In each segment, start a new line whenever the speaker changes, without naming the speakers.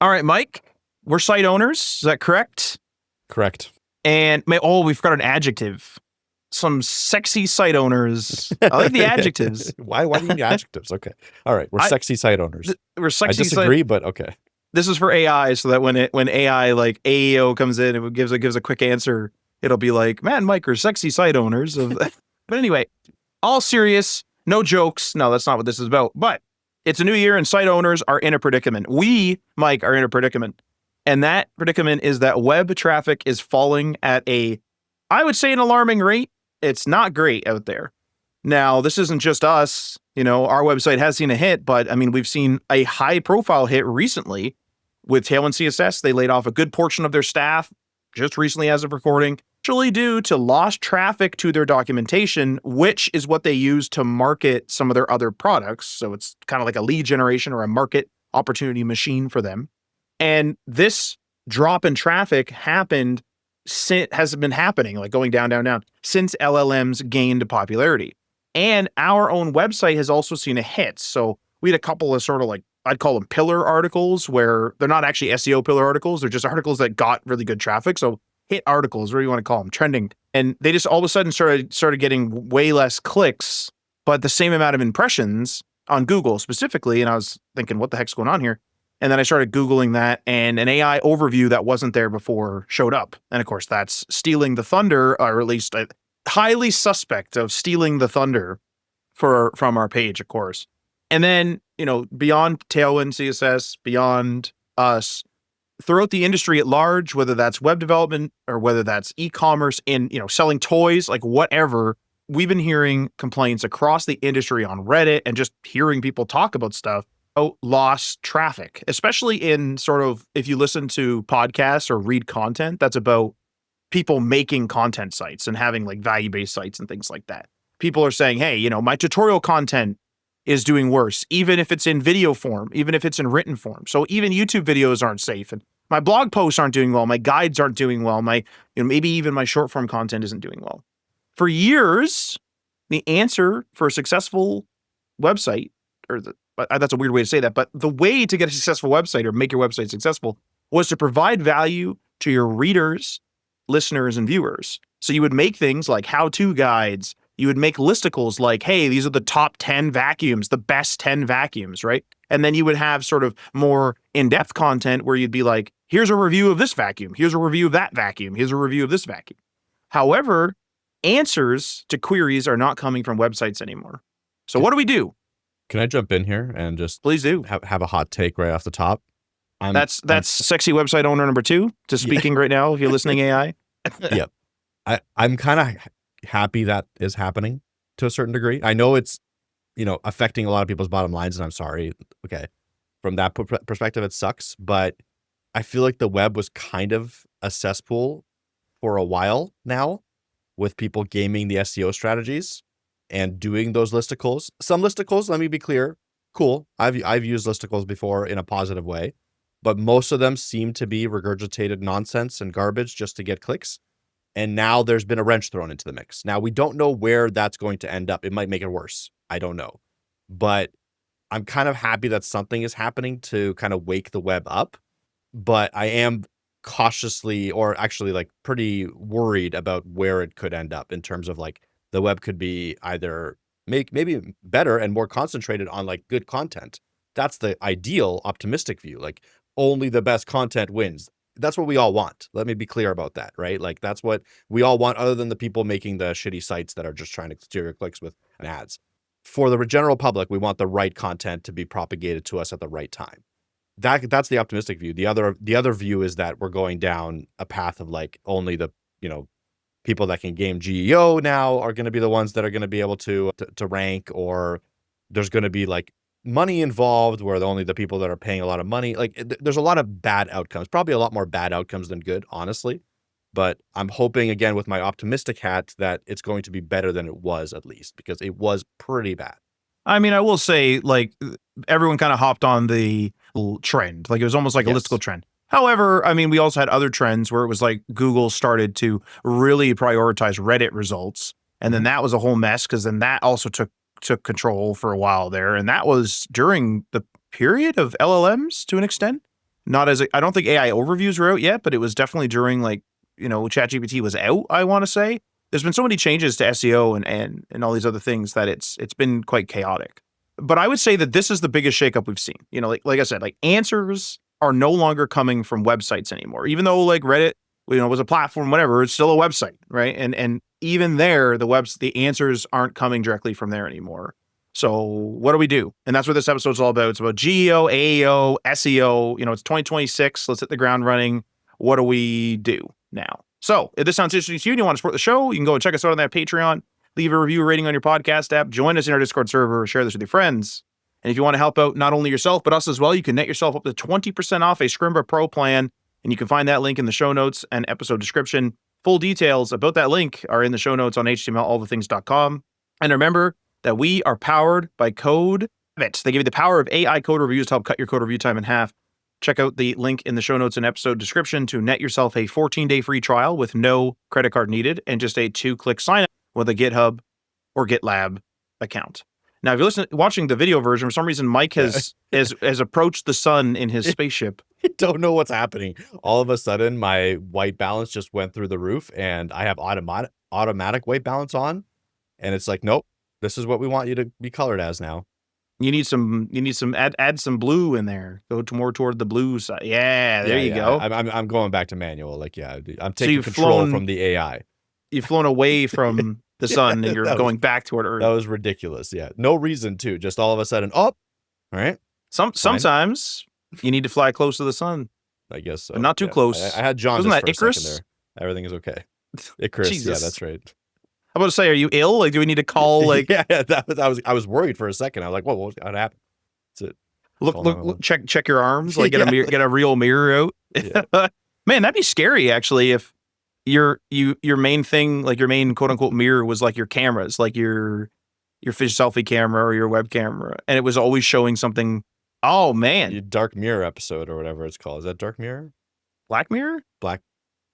All right, Mike, we're site owners. Is that correct?
Correct.
And we forgot an adjective. Some sexy site owners. I like the adjectives.
Why do you need adjectives? Okay. All right. We're sexy site owners.
We're sexy.
I disagree, but okay.
This is for AI, so that when AI like AEO comes in and gives a quick answer, it'll be like, Matt and Mike are sexy site owners. But anyway, all serious, no jokes. No, that's not what this is about. But it's a new year and site owners are in a predicament. We, Mike, are in a predicament. And that predicament is that web traffic is falling at I would say, an alarming rate. It's not great out there. Now, this isn't just us. Our website has seen a hit, but I mean, we've seen a high profile hit recently with Tailwind CSS. They laid off a good portion of their staff just recently as of recording, actually due to lost traffic to their documentation, which is what they use to market some of their other products. So it's kind of like a lead generation or a market opportunity machine for them. And this drop in traffic has been happening, like going down, since LLMs gained popularity. And our own website has also seen a hit. So we had a couple of sort of like, I'd call them pillar articles, where they're not actually SEO pillar articles. They're just articles that got really good traffic. So hit articles, whatever you want to call them, trending. And they just all of a sudden started getting way less clicks, but the same amount of impressions on Google specifically. And I was thinking, what the heck's going on here? And then I started Googling that, and an AI overview that wasn't there before showed up. And of course, that's stealing the thunder, or at least highly suspect of stealing the thunder from our page, of course. And then, beyond Tailwind CSS, beyond us, throughout the industry at large, whether that's web development or whether that's e-commerce in, selling toys, like whatever, we've been hearing complaints across the industry on Reddit and just hearing people talk about stuff. Lost traffic, especially in sort of, if you listen to podcasts or read content that's about people making content sites and having like value-based sites and things like that. People are saying, hey, my tutorial content is doing worse, even if it's in video form, even if it's in written form. So even YouTube videos aren't safe, and my blog posts aren't doing well. My guides aren't doing well. Maybe even my short form content isn't doing well. For years, the answer for a successful website, that's a weird way to say that, but the way to get a successful website or make your website successful was to provide value to your readers, listeners, and viewers. So you would make things like how-to guides. You would make listicles like, hey, these are the top 10 vacuums, the best 10 vacuums, right? And then you would have sort of more in-depth content where you'd be like, here's a review of this vacuum. Here's a review of that vacuum. Here's a review of this vacuum. However, answers to queries are not coming from websites anymore. So what do we do?
Can I jump in here and just
please do
have a hot take right off the top?
That's sexy website owner number 2 to speaking right now. If you're listening, AI.
Yep. I'm kind of happy that is happening to a certain degree. I know it's, affecting a lot of people's bottom lines, and I'm sorry. Okay. From that perspective, it sucks, but I feel like the web was kind of a cesspool for a while now, with people gaming the SEO strategies and doing those listicles. Some listicles, let me be clear, cool. I've used listicles before in a positive way, but most of them seem to be regurgitated nonsense and garbage just to get clicks. And now there's been a wrench thrown into the mix. Now we don't know where that's going to end up. It might make it worse. I don't know. But I'm kind of happy that something is happening to kind of wake the web up. But I am cautiously, or actually like pretty worried about where it could end up in terms of like, the web could be either maybe better and more concentrated on like good content. That's the ideal optimistic view. Like only the best content wins. That's what we all want. Let me be clear about that, right? Like that's what we all want, other than the people making the shitty sites that are just trying to steer your clicks with ads. For the general public, we want the right content to be propagated to us at the right time. That's the optimistic view. The other view is that we're going down a path of like only the, people that can game GEO now are going to be the ones that are going to be able to rank, or there's going to be like money involved where only the people that are paying a lot of money, like there's a lot of bad outcomes, probably a lot more bad outcomes than good, honestly. But I'm hoping, again, with my optimistic hat, that it's going to be better than it was, at least, because it was pretty bad.
I mean, I will say, like, everyone kind of hopped on the trend. Like, it was almost like a listicle trend. However, I mean, we also had other trends where it was like Google started to really prioritize Reddit results. And then that was a whole mess, because then that also took control for a while there. And that was during the period of LLMs to an extent. not as I don't think AI overviews were out yet, but it was definitely during like, ChatGPT was out, I want to say. There's been so many changes to SEO and all these other things that it's been quite chaotic. But I would say that this is the biggest shakeup we've seen. Like I said, like answers are no longer coming from websites anymore. Even though like Reddit, was a platform, whatever, it's still a website, right? And even there, the answers aren't coming directly from there anymore. So what do we do? And that's what this episode's all about. It's about GEO, AEO, SEO. It's 2026. Let's hit the ground running. What do we do now? So if this sounds interesting to you and you want to support the show, you can go and check us out on that Patreon. Leave a review rating on your podcast app. Join us in our Discord server. Share this with your friends. And if you want to help out not only yourself, but us as well, you can net yourself up to 20% off a Scrimba Pro plan. And you can find that link in the show notes and episode description. Full details about that link are in the show notes on htmlallthethings.com. And remember that we are powered by Code Vets. They give you the power of AI code reviews to help cut your code review time in half. Check out the link in the show notes and episode description to net yourself a 14-day free trial with no credit card needed and just a 2-click sign up with a GitHub or GitLab account. Now, if you're watching the video version, for some reason, Mike has approached the sun in his spaceship.
I don't know what's happening. All of a sudden, my white balance just went through the roof, and I have automatic white balance on, and it's like, nope, this is what we want you to be colored as now.
You need some add some blue in there. Go more toward the blue side. Yeah, there you go.
I'm going back to manual. Like, yeah, I'm taking control from the AI.
You've flown away from the sun and you're going back toward Earth.
That was ridiculous. Yeah. No reason to. Just all of a sudden, all right.
Sometimes you need to fly close to the sun.
I guess so.
But not too close.
I had John.
Wasn't that
for
Icarus?
a second there. Everything is okay. Icarus.
Jesus.
Yeah, that's right.
I'm about to say, are you ill? Like, do we need to call like
yeah, I was worried for a second. I was like, what happened? That's it.
Look, check your arms, like get a real mirror out. Yeah. Man, that'd be scary actually if your main thing, like your main quote unquote mirror was like your cameras, like your fish selfie camera or your web camera, and it was always showing something. Oh man.
Your Dark Mirror episode or whatever it's called. Is that Dark Mirror?
Black Mirror?
I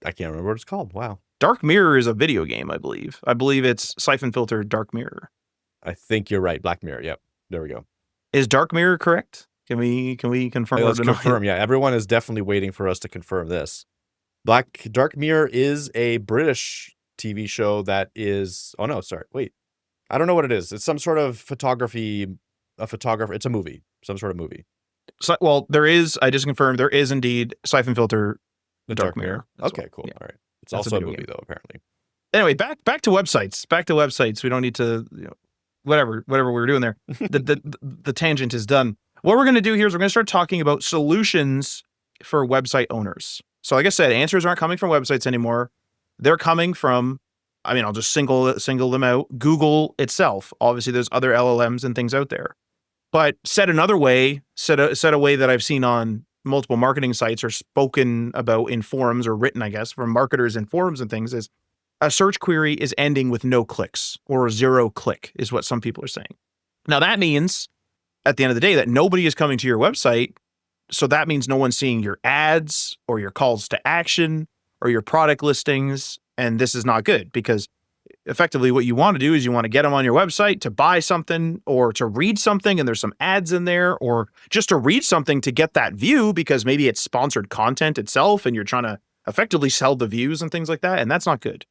can't remember what it's called. Wow.
Dark Mirror is a video game, I believe. I believe it's Siphon Filter Dark Mirror.
I think you're right. Black Mirror. Yep. There we go.
Is Dark Mirror correct? Can we confirm?
Hey, let's confirm. Yeah, everyone is definitely waiting for us to confirm this. Dark Mirror is a British TV show that is. Oh no, sorry. Wait, I don't know what it is. It's some sort of photography. A photographer. It's a movie. Some sort of movie.
So, well, there is. I just confirmed there is indeed Siphon Filter,
the Dark Mirror. Okay, cool. Yeah. All right. It's also a movie game, though, apparently.
Anyway, back to websites. Back to websites. We don't need to, whatever we were doing there. The tangent is done. What we're going to do here is we're going to start talking about solutions for website owners. So, like I said, answers aren't coming from websites anymore. They're coming from, I'll just single them out. Google itself. Obviously, there's other LLMs and things out there. But said another way, said a way that I've seen on multiple marketing sites or spoken about in forums or written, I guess, from marketers in forums and things is a search query is ending with no clicks or 0 click is what some people are saying. Now that means at the end of the day that nobody is coming to your website. So that means no one's seeing your ads or your calls to action or your product listings. And this is not good because effectively what you want to do is you want to get them on your website to buy something or to read something and there's some ads in there or just to read something to get that view because maybe it's sponsored content itself and you're trying to effectively sell the views and things like that. And that's not good.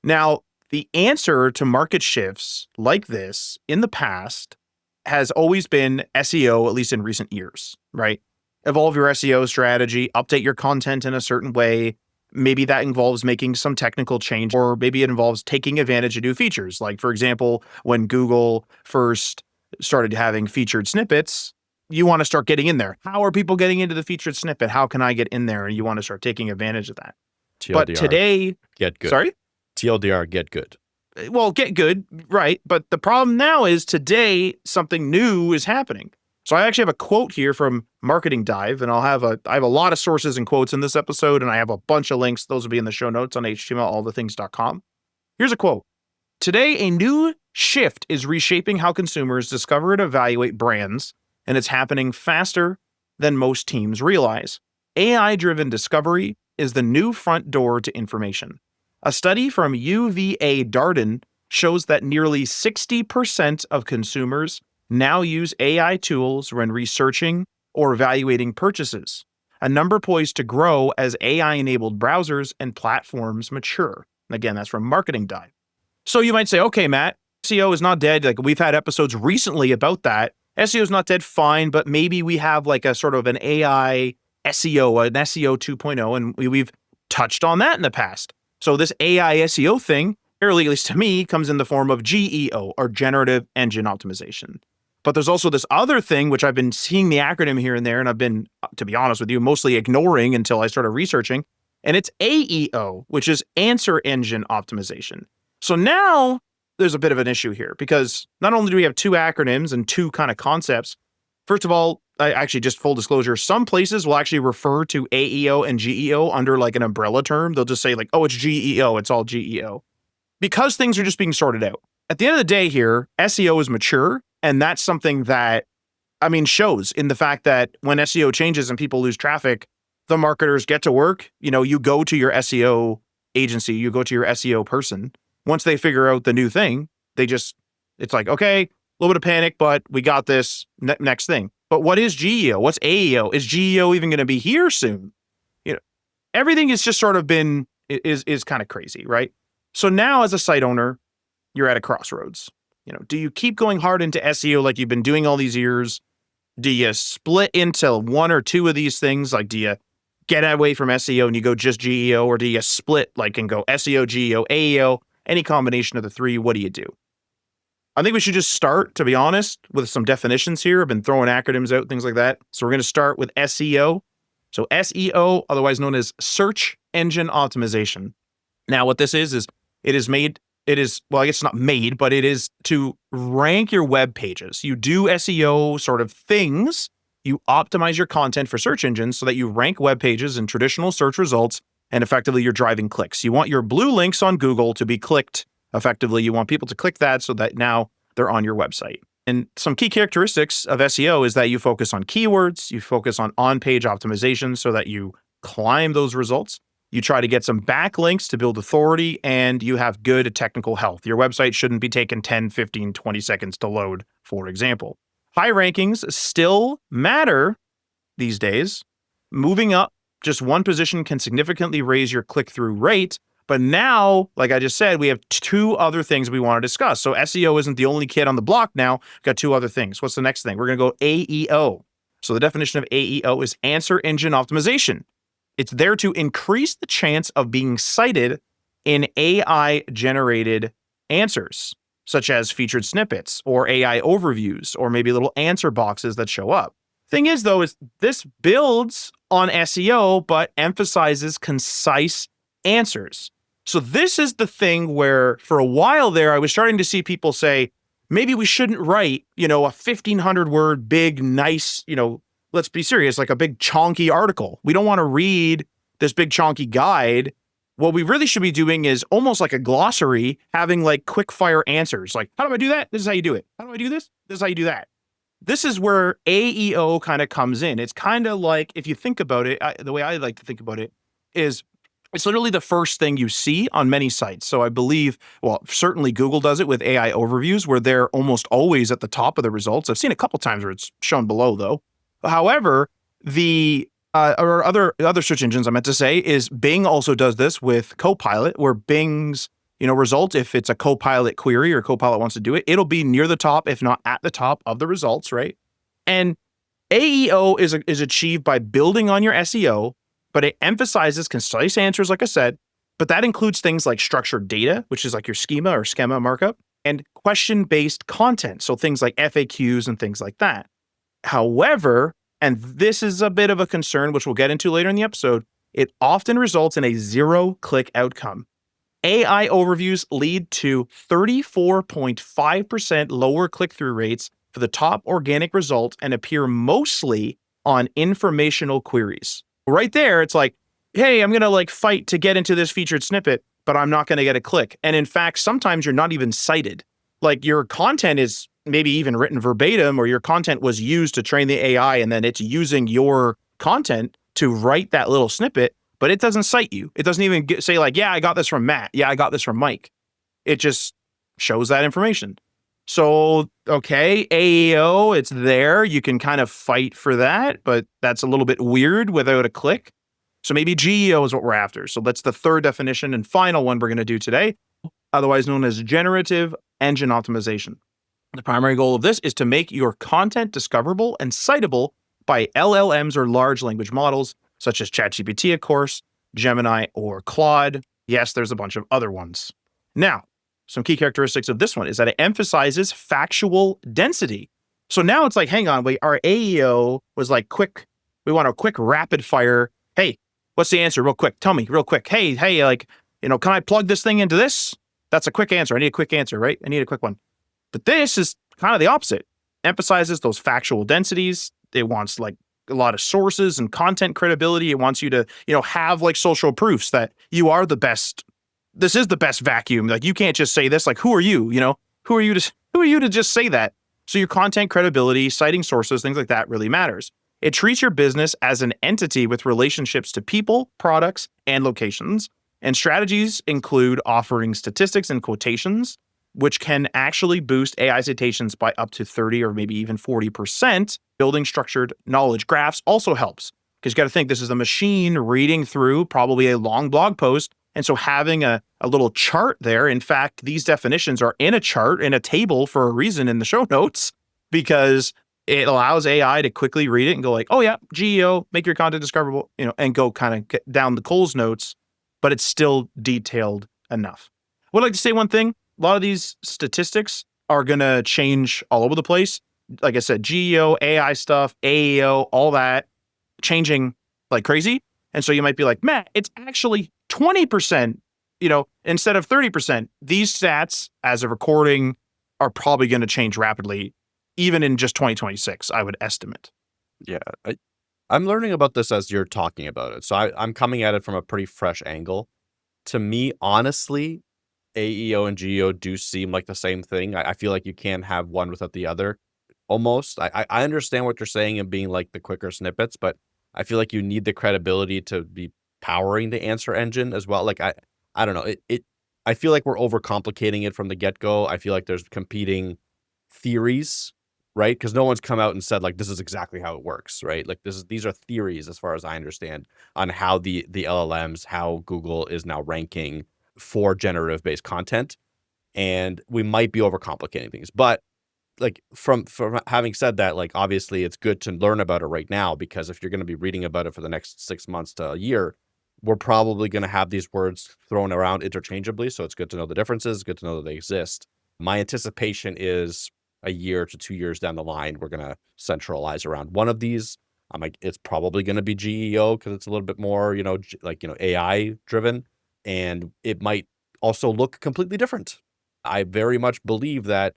Now, the answer to market shifts like this in the past has always been SEO, at least in recent years, right? Evolve your SEO strategy, update your content in a certain way. Maybe that involves making some technical change, or maybe it involves taking advantage of new features. Like, for example, when Google first started having featured snippets, you want to start getting in there. How are people getting into the featured snippet? How can I get in there? And you want to start taking advantage of that.
TLDR,
but today,
get good.
Sorry?
TLDR, get good.
Well, get good, right? But the problem now is today something new is happening. So I actually have a quote here from Marketing Dive, and I have a lot of sources and quotes in this episode, and I have a bunch of links. Those will be in the show notes on htmlallthethings.com. Here's a quote. Today, a new shift is reshaping how consumers discover and evaluate brands, and it's happening faster than most teams realize. AI-driven discovery is the new front door to information. A study from UVA Darden shows that nearly 60% of consumers now use AI tools when researching or evaluating purchases. a number poised to grow as AI-enabled browsers and platforms mature. Again, that's from Marketing Dive. So you might say, okay, Matt, SEO is not dead. Like we've had episodes recently about that. SEO is not dead, fine, but maybe we have like a sort of an AI SEO, an SEO 2.0, and we've touched on that in the past. So this AI SEO thing, at least to me, comes in the form of GEO, or Generative Engine Optimization. But there's also this other thing, which I've been seeing the acronym here and there, and I've been, to be honest with you, mostly ignoring until I started researching, and it's AEO, which is Answer Engine Optimization. So now there's a bit of an issue here, because not only do we have two acronyms and two kind of concepts, first of all, I actually, just full disclosure, some places will actually refer to AEO and GEO under like an umbrella term. They'll just say like, oh, it's GEO, it's all GEO. Because things are just being sorted out. At the end of the day here, SEO is mature, and that's something that, I mean, shows in the fact that when SEO changes and people lose traffic, the marketers get to work. You know, you go to your SEO agency, you go to your SEO person. Once they figure out the new thing, it's like, okay, a little bit of panic, but we got this next thing. But what is GEO? What's AEO? Is GEO even going to be here soon? You know, everything has just sort of been, is kind of crazy, right? So now as a site owner, you're at a crossroads. You know, do you keep going hard into SEO like you've been doing all these years? Do you split into one or two of these things? Like, do you get away from SEO and you go just GEO, or do you split like and go SEO, GEO, AEO, any combination of the three? What do you do? I think we should just start, to be honest, with some definitions here. I've been throwing acronyms out, things like that. So we're going to start with SEO. So SEO, otherwise known as Search Engine Optimization. Now, what this is it is, well, I guess it's not made, but it is to rank your web pages. You do SEO sort of things. You optimize your content for search engines so that you rank web pages in traditional search results, and effectively you're driving clicks. You want your blue links on Google to be clicked effectively. You want people to click that so that now they're on your website. And some key characteristics of SEO is that you focus on keywords, you focus on on-page optimization so that you climb those results. You try to get some backlinks to build authority, and you have good technical health. Your website shouldn't be taking 10, 15, 20 seconds to load, for example. High rankings still matter these days. Moving up just one position can significantly raise your click-through rate. But now, like I just said, we have two other things we want to discuss. So SEO isn't the only kid on the block now. We've got two other things. What's the next thing? We're going to go AEO. So the definition of AEO is Answer Engine Optimization. It's there to increase the chance of being cited in AI-generated answers, such as featured snippets or AI overviews, or maybe little answer boxes that show up. Thing is, though, is this builds on SEO, but emphasizes concise answers. So this is the thing where, for a while there, I was starting to see people say, maybe we shouldn't write, a 1,500 word, big, nice, let's be serious, like a big chonky article. We don't want to read this big chonky guide. What we really should be doing is almost like a glossary, having like quick fire answers. Like, how do I do that? This is how you do it. How do I do this? This is how you do that. This is where AEO kind of comes in. It's kind of like, if you think about it, the way I like to think about it is it's literally the first thing you see on many sites. So I believe, well, certainly Google does it with AI overviews, where they're almost always at the top of the results. I've seen a couple times where it's shown below, though. However, or other search engines, I meant to say, is Bing also does this with Copilot, where Bing's result, if it's a Copilot query or Copilot wants to do it, it'll be near the top, if not at the top of the results, right? And AEO is achieved by building on your SEO, but it emphasizes concise answers, like I said, but that includes things like structured data, which is like your schema or schema markup, and question-based content, so things like FAQs and things like that. However, and this is a bit of a concern, which we'll get into later in the episode, it often results in a zero-click outcome. AI overviews lead to 34.5% lower click-through rates for the top organic result and appear mostly on informational queries. Right there, it's like, hey, I'm going to fight to get into this featured snippet, but I'm not going to get a click. And in fact, sometimes you're not even cited. Like your content is maybe even written verbatim, or your content was used to train the AI, and then it's using your content to write that little snippet, but it doesn't cite you. It doesn't even say like, yeah, I got this from Matt. Yeah, I got this from Mike. It just shows that information. So, okay, AEO, it's there. You can kind of fight for that, but that's a little bit weird without a click. So maybe GEO is what we're after. So that's the third definition and final one we're going to do today, otherwise known as generative engine optimization. The primary goal of this is to make your content discoverable and citable by LLMs or large language models, such as ChatGPT, of course, Gemini, or Claude. Yes, there's a bunch of other ones. Now, some key characteristics of this one is that it emphasizes factual density. So now it's like, hang on, wait, our AEO was like quick. We want a quick rapid fire. Hey, what's the answer? Real quick. Tell me real quick. Hey, like, can I plug this thing into this? That's a quick answer. I need a quick answer, right? I need a quick one. But this is kind of the opposite. Emphasizes those factual densities. It wants like a lot of sources and content credibility. It wants you to, have like social proofs that you are the best. This is the best vacuum. Like you can't just say this. Like who are you? Who are you to just say that? So your content credibility, citing sources, things like that really matters. It treats your business as an entity with relationships to people, products, and locations. And strategies include offering statistics and quotations, which can actually boost AI citations by up to 30 or maybe even 40%. Building structured knowledge graphs also helps because you got to think this is a machine reading through probably a long blog post. And so having a little chart there, in fact, these definitions are in a chart, in a table for a reason in the show notes, because it allows AI to quickly read it and go like, oh yeah, GEO, make your content discoverable, and go kind of get down the Coles notes, but it's still detailed enough. I would like to say one thing. A lot of these statistics are going to change all over the place. Like I said, GEO, AI stuff, AEO, all that changing like crazy. And so you might be like, Matt, it's actually 20%, instead of 30%. These stats as of recording are probably going to change rapidly, even in just 2026, I would estimate.
Yeah. I'm learning about this as you're talking about it. So I'm coming at it from a pretty fresh angle. To me, honestly, AEO and GEO do seem like the same thing. I feel like you can't have one without the other. Almost. I understand what you're saying and being like the quicker snippets, but I feel like you need the credibility to be powering the answer engine as well. Like I don't know. I feel like we're overcomplicating it from the get-go. I feel like there's competing theories, right? Because no one's come out and said like this is exactly how it works, right? Like these are theories as far as I understand on how the LLMs, how Google is now ranking for generative based content. And we might be overcomplicating things. But like from having said that, like obviously it's good to learn about it right now, because if you're going to be reading about it for the next 6 months to a year, we're probably going to have these words thrown around interchangeably. So it's good to know the differences, good to know that they exist. My anticipation is a year to 2 years down the line, we're going to centralize around one of these. I'm like, it's probably going to be GEO because it's a little bit more, AI driven, and it might also look completely different. I very much believe that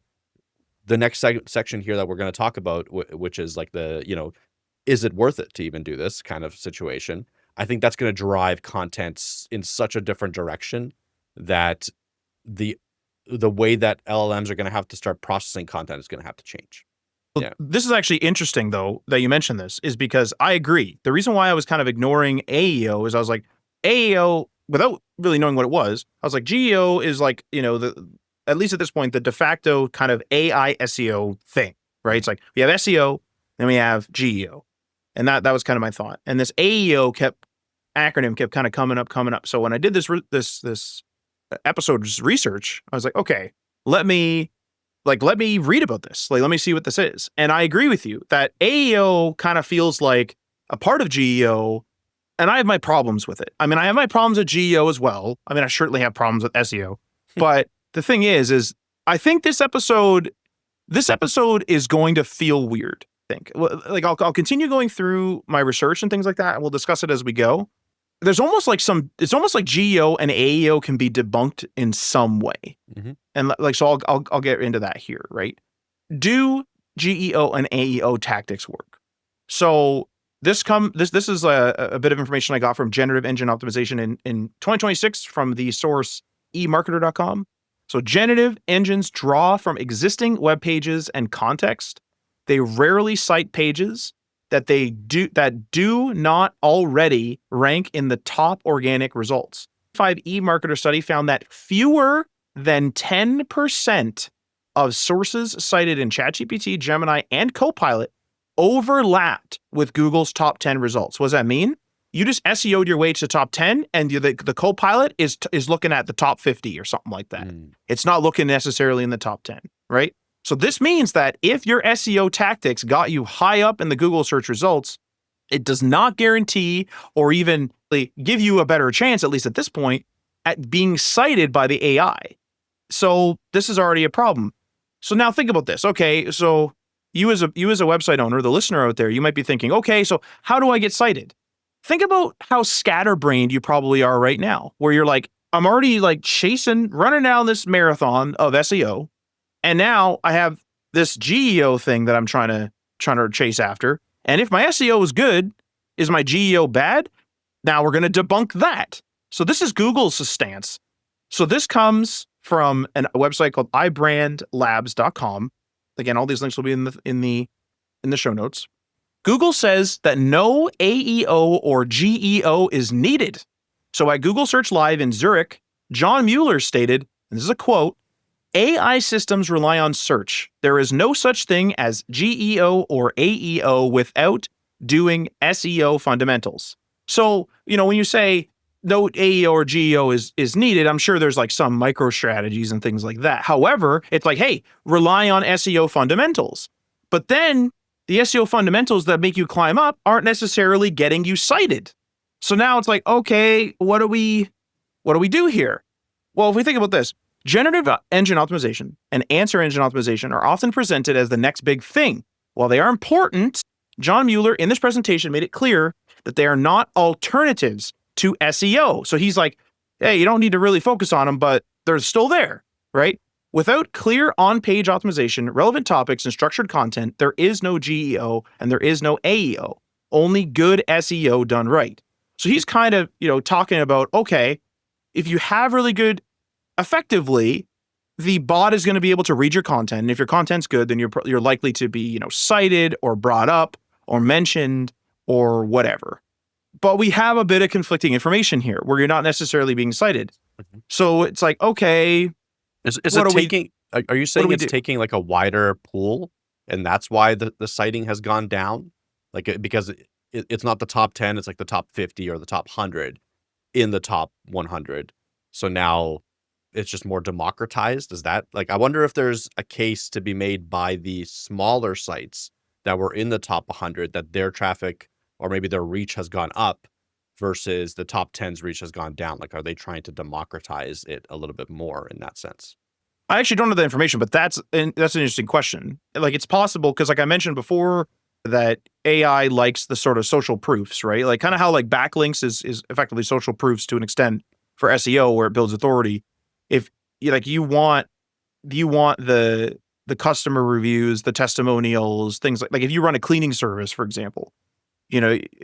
the next section here that we're going to talk about, which is like is it worth it to even do this kind of situation? I think that's going to drive content in such a different direction that the way that LLMs are going to have to start processing content is going to have to change. Yeah.
This is actually interesting, though, that you mentioned this, is because I agree. The reason why I was kind of ignoring AEO is I was like, AEO, without really knowing what it was, I was like, GEO is like, at least at this point, the de facto kind of AI SEO thing, right? It's like we have SEO, then we have GEO. And that was kind of my thought. And this AEO acronym kept kind of coming up. So when I did this episode's research, I was like, okay, let me read about this. Like, let me see what this is. And I agree with you that AEO kind of feels like a part of GEO, and I have my problems with it. I mean, I have my problems with GEO as well. I mean, I certainly have problems with SEO, but the thing is I think this episode is going to feel weird. I think, like, I'll continue going through my research and things like that, and we'll discuss it as we go. There's almost like it's almost like GEO and AEO can be debunked in some way.
Mm-hmm.
And like, so I'll get into that here, right? Do GEO and AEO tactics work? So this is a bit of information I got from generative engine optimization in 2026 from the source emarketer.com. So generative engines draw from existing web pages and context. They rarely cite pages that do not already rank in the top organic results. 5 eMarketer study found that fewer than 10% of sources cited in ChatGPT, Gemini, and Copilot overlapped with Google's top 10 results. What does that mean? You just SEO'd your way to the top 10, and the Copilot is looking at the top 50 or something like that. It's not looking necessarily in the top 10, right? So this means that if your SEO tactics got you high up in the Google search results, it does not guarantee or even give you a better chance, at least at this point, at being cited by the AI. So this is already a problem. So now think about this. Okay, so you as a website owner, the listener out there, you might be thinking, okay, so how do I get cited? Think about how scatterbrained you probably are right now, where you're like, I'm already like running down this marathon of SEO, and now I have this GEO thing that I'm trying to chase after. And if my SEO is good, is my GEO bad? Now we're going to debunk that. So this is Google's stance. So this comes from a website called ibrandlabs.com. Again, all these links will be in the show notes. Google says that no AEO or GEO is needed. So at Google Search Live in Zurich, John Mueller stated, and this is a quote, AI systems rely on search. There is no such thing as GEO or AEO without doing SEO fundamentals. So, when you say no AEO or GEO is needed, I'm sure there's like some micro strategies and things like that. However, it's like, hey, rely on SEO fundamentals. But then the SEO fundamentals that make you climb up aren't necessarily getting you cited. So now it's like, okay, what do we do here? Well, if we think about this, generative engine optimization and answer engine optimization are often presented as the next big thing. While they are important, John Mueller in this presentation made it clear that they are not alternatives to SEO. So he's like, hey, you don't need to really focus on them, but they're still there, right? Without clear on-page optimization, relevant topics, and structured content, there is no GEO and there is no AEO. Only good SEO done right. So he's kind of, talking about, okay, if you have really good, effectively, the bot is going to be able to read your content. And if your content's good, then you're likely to be, cited or brought up or mentioned or whatever. But we have a bit of conflicting information here where you're not necessarily being cited. So it's like, okay,
Is it taking? Are you saying it's taking like a wider pool, and that's why the citing has gone down? Like because it's not the top 10, it's like the top 50 or the top 100 in the top 100. So now it's just more democratized. Is that I wonder if there's a case to be made by the smaller sites that were in the top 100 that their traffic or maybe their reach has gone up versus the top 10's reach has gone down. Like, are they trying to democratize it a little bit more in that sense?
I actually don't know the information, but that's an interesting question. Like, it's possible because, like I mentioned before, that AI likes the sort of social proofs, right? Like, kind of how like backlinks is effectively social proofs to an extent for SEO, where it builds authority. If you want the customer reviews, the testimonials, things like if you run a cleaning service, for example,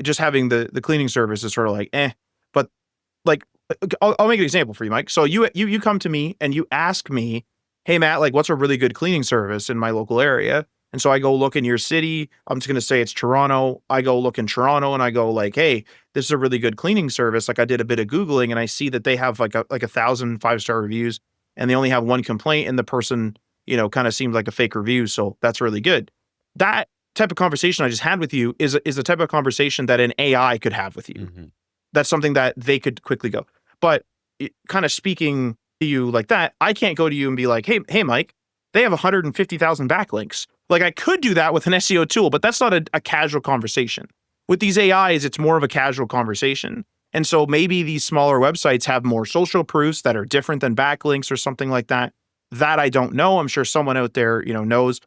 just having the cleaning service is sort of like, but like, I'll make an example for you, Mike. So you come to me and you ask me, hey, Matt, like, what's a really good cleaning service in my local area? And so I go look in your city. I'm just going to say it's Toronto. I go look in Toronto and I go like, hey, this is a really good cleaning service. Like, I did a bit of Googling and I see that they have like 1,000 5-star reviews and they only have one complaint and the person, kind of seems like a fake review. So that's really good. That type of conversation I just had with you is the type of conversation that an AI could have with you. Mm-hmm. That's something that they could quickly go. But kind of speaking to you like that, I can't go to you and be like, hey, Mike, they have 150,000 backlinks. Like, I could do that with an SEO tool, but that's not a casual conversation. With these AIs, it's more of a casual conversation. And so maybe these smaller websites have more social proofs that are different than backlinks or something like that. That I don't know. I'm sure someone out there, knows.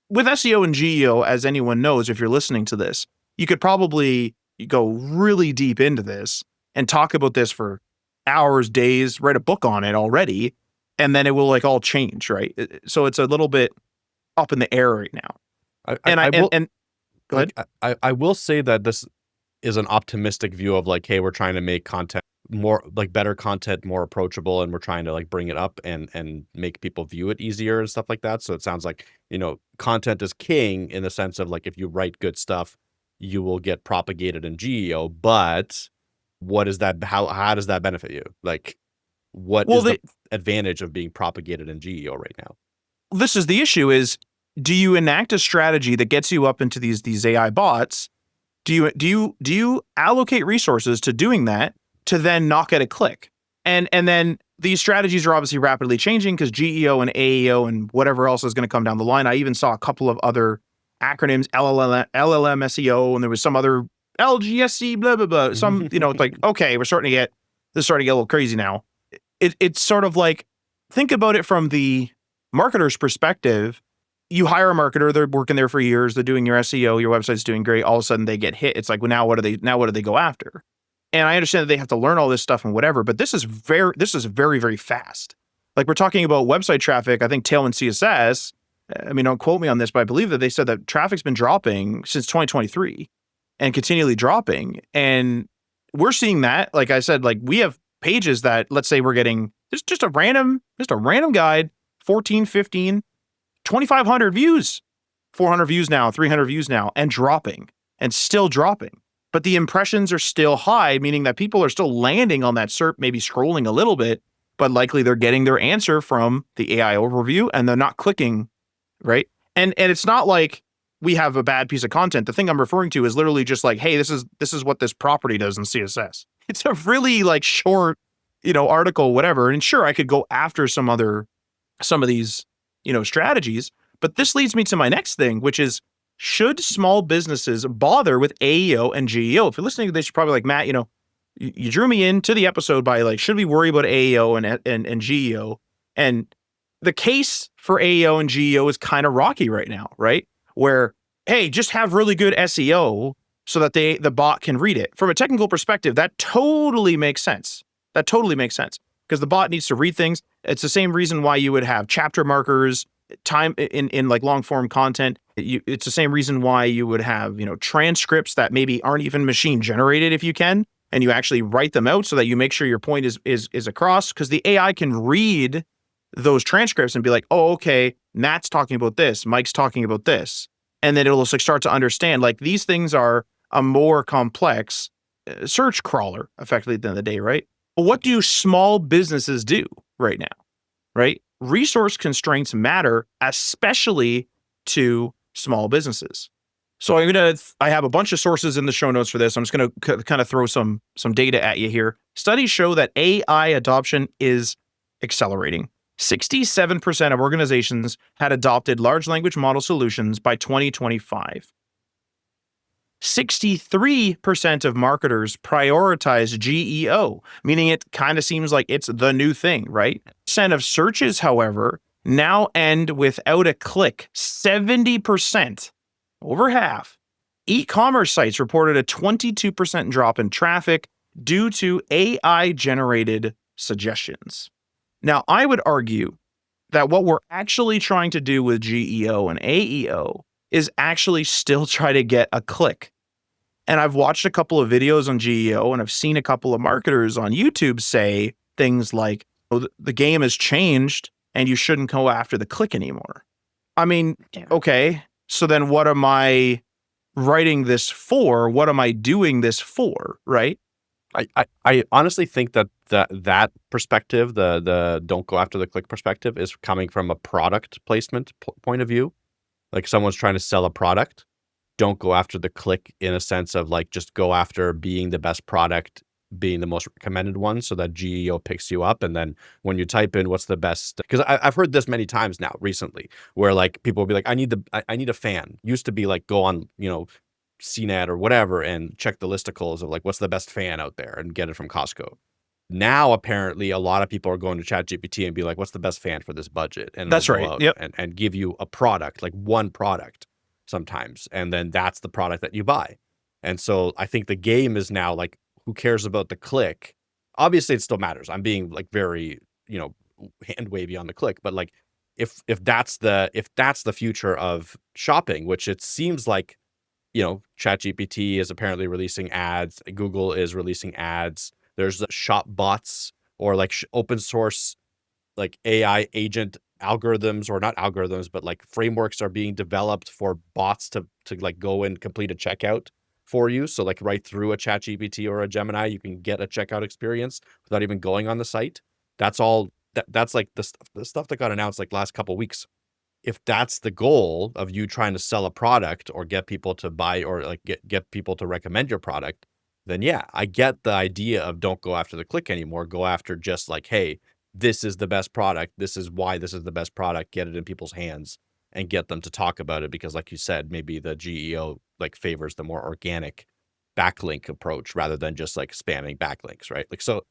With SEO and GEO, as anyone knows, if you're listening to this, you could probably go really deep into this and talk about this for hours, days, write a book on it already, and then it will like all change, right? So it's a little bit up in the air right now. Go ahead.
I will say that this is an optimistic view of like, hey, we're trying to make content more like better content, more approachable, and we're trying to like bring it up and make people view it easier and stuff like that. So it sounds like, content is king in the sense of like, if you write good stuff, you will get propagated in GEO, but what is that? How does that benefit you? Like, what is the advantage of being propagated in GEO right now?
this is the issue: is do you enact a strategy that gets you up into these AI bots? Do you allocate resources to doing that to then not get a click? And then these strategies are obviously rapidly changing because GEO and AEO and whatever else is going to come down the line. I even saw a couple of other acronyms, LLM SEO, and there was some other LGSC, blah, blah, blah. Some, it's like, okay, this is starting to get a little crazy now. It's sort of like, think about it from the marketer's perspective. You hire a marketer, they're working there for years, they're doing your SEO, your website's doing great, all of a sudden they get hit. It's like, well, now what do they go after? And I understand that they have to learn all this stuff and whatever, but this is very, very fast. Like, we're talking about website traffic. I think Tailwind CSS, I mean, don't quote me on this, but I believe that they said that traffic's been dropping since 2023 and continually dropping. And we're seeing that, like I said, like, we have pages that, let's say we're getting just a random guide, 14, 15, 2,500 views, 400 views now, 300 views now, and dropping, and still dropping. But the impressions are still high, meaning that people are still landing on that SERP, maybe scrolling a little bit, but likely they're getting their answer from the AI overview and they're not clicking, right? And it's not like we have a bad piece of content. The thing I'm referring to is literally just like, hey, this is what this property does in CSS. It's a really like short, article, whatever. And sure, I could go after some of these, strategies, but this leads me to my next thing, which is, should small businesses bother with AEO and GEO? If you're listening to this, you're probably like, Matt, you drew me into the episode by like, should we worry about AEO and GEO? And the case for AEO and GEO is kind of rocky right now, right? Where, hey, just have really good SEO so that the bot can read it. From a technical perspective, that totally makes sense. Because the bot needs to read things. It's the same reason why you would have chapter markers, time in like long form content. It's the same reason why you would have, transcripts that maybe aren't even machine generated if you can, and you actually write them out so that you make sure your point is across, because the AI can read those transcripts and be like, oh, okay, Matt's talking about this, Mike's talking about this. And then it'll like start to understand, like, these things are a more complex search crawler effectively at the end of the day, right? But what do small businesses do right now, right? Resource constraints matter, especially to small businesses. So I have a bunch of sources in the show notes for this. I'm just going to kind of throw some data at you here. Studies show that AI adoption is accelerating. 67% of organizations had adopted large language model solutions by 2025. 63% of marketers prioritize GEO, meaning it kind of seems like it's the new thing, right? Percent of searches, however, now end without a click. 70%, over half. E-commerce sites reported a 22% drop in traffic due to AI-generated suggestions. Now, I would argue that what we're actually trying to do with GEO and AEO is actually still try to get a click. And I've watched a couple of videos on GEO, and I've seen a couple of marketers on YouTube say things like, oh, the game has changed and you shouldn't go after the click anymore. I mean, okay, so then what am I writing this for? What am I doing this for, right?
I honestly think that perspective, the don't go after the click perspective, is coming from a product placement point of view. Like, someone's trying to sell a product. Don't go after the click in a sense of like, just go after being the best product, being the most recommended one, so that GEO picks you up. And then when you type in what's the best, because I've heard this many times now recently, where like people will be like, I need a fan. Used to be like, go on, CNET or whatever and check the listicles of like, what's the best fan out there and get it from Costco. Now, apparently, a lot of people are going to ChatGPT and be like, what's the best fan for this budget? And
that's right. Yep.
And give you a product, like one product sometimes. And then that's the product that you buy. And so I think the game is now like, who cares about the click? Obviously, it still matters. I'm being like very, hand wavy on the click, but like, if that's the future of shopping, which it seems like, ChatGPT is apparently releasing ads. Google is releasing ads. There's shop bots or like open source, like AI agent algorithms, or not algorithms, but like frameworks are being developed for bots to like go and complete a checkout for you. So like right through a ChatGPT or a Gemini, you can get a checkout experience without even going on the site. That's all. That's like the stuff that got announced like last couple of weeks. if that's the goal of you trying to sell a product or get people to buy or like get people to recommend your product, then yeah, I get the idea of don't go after the click anymore. Go after just like, hey, this is the best product. This is why this is the best product. Get it in people's hands and get them to talk about it. Because like you said, maybe the GEO like favors the more organic backlink approach rather than just like spamming backlinks, right? Like, so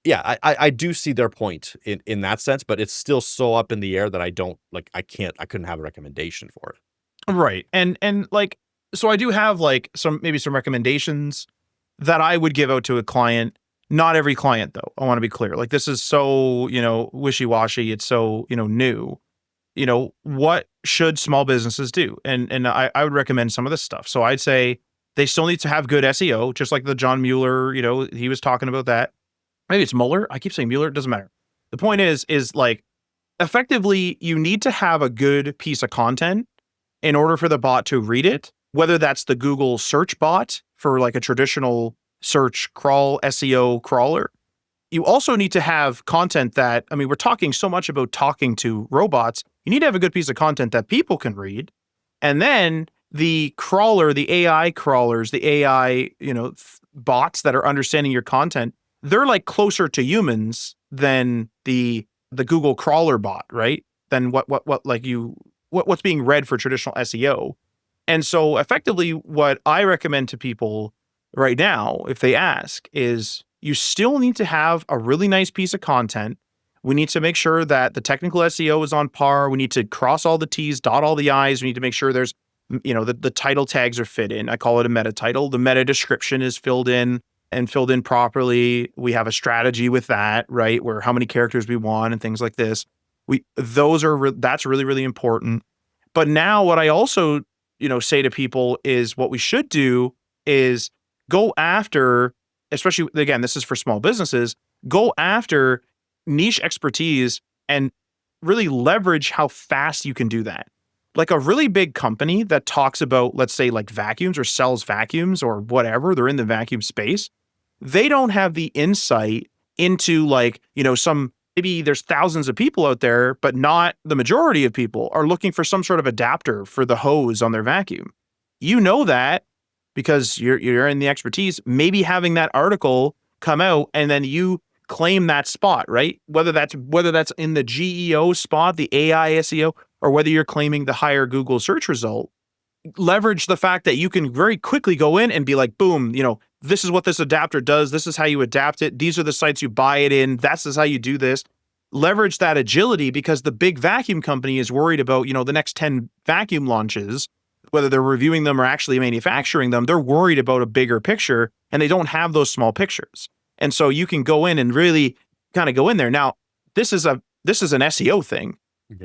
yeah, I do see their point in that sense, but it's still so up in the air that I don't like, I couldn't have a recommendation for it.
Right. And like, so I do have like maybe some recommendations that I would give out to a client. Not every client though. I want to be clear. Like this is so, wishy-washy. It's so, new. What should small businesses do? And I would recommend some of this stuff. So I'd say they still need to have good SEO, just like the John Mueller, he was talking about that. Maybe it's Mueller. I keep saying Mueller. It doesn't matter. The point is like effectively you need to have a good piece of content in order for the bot to read it, whether that's the Google search bot for like a traditional search crawl SEO crawler. You also need to have content that, I mean, we're talking so much about talking to robots. You need to have a good piece of content that people can read. And then the crawler, the AI crawlers, the AI, bots that are understanding your content, they're like closer to humans than the Google crawler bot, right? Than what's being read for traditional SEO. And so effectively what I recommend to people right now, if they ask, is you still need to have a really nice piece of content. We need to make sure that the technical SEO is on par. We need to cross all the T's, dot all the I's. We need to make sure there's, the title tags are fit in. I call it a meta title. The meta description is filled in properly. We have a strategy with that, right? Where how many characters we want and things like this. That's really, really important. But now what I also, say to people is what we should do is go after, especially again, this is for small businesses, go after niche expertise and really leverage how fast you can do that. Like a really big company that talks about, let's say like vacuums or sells vacuums or whatever, they're in the vacuum space. They don't have the insight into like, maybe there's thousands of people out there, but not the majority of people are looking for some sort of adapter for the hose on their vacuum. You know that because you're in the expertise, maybe having that article come out and then you claim that spot, right? Whether that's in the GEO spot, the AI SEO, or whether you're claiming the higher Google search result, leverage the fact that you can very quickly go in and be like, boom, this is what this adapter does. This is how you adapt it. These are the sites you buy it in. That's how you do this. Leverage that agility because the big vacuum company is worried about, the next 10 vacuum launches, whether they're reviewing them or actually manufacturing them. They're worried about a bigger picture and they don't have those small pictures. And so you can go in and really kind of go in there. Now, this is an SEO thing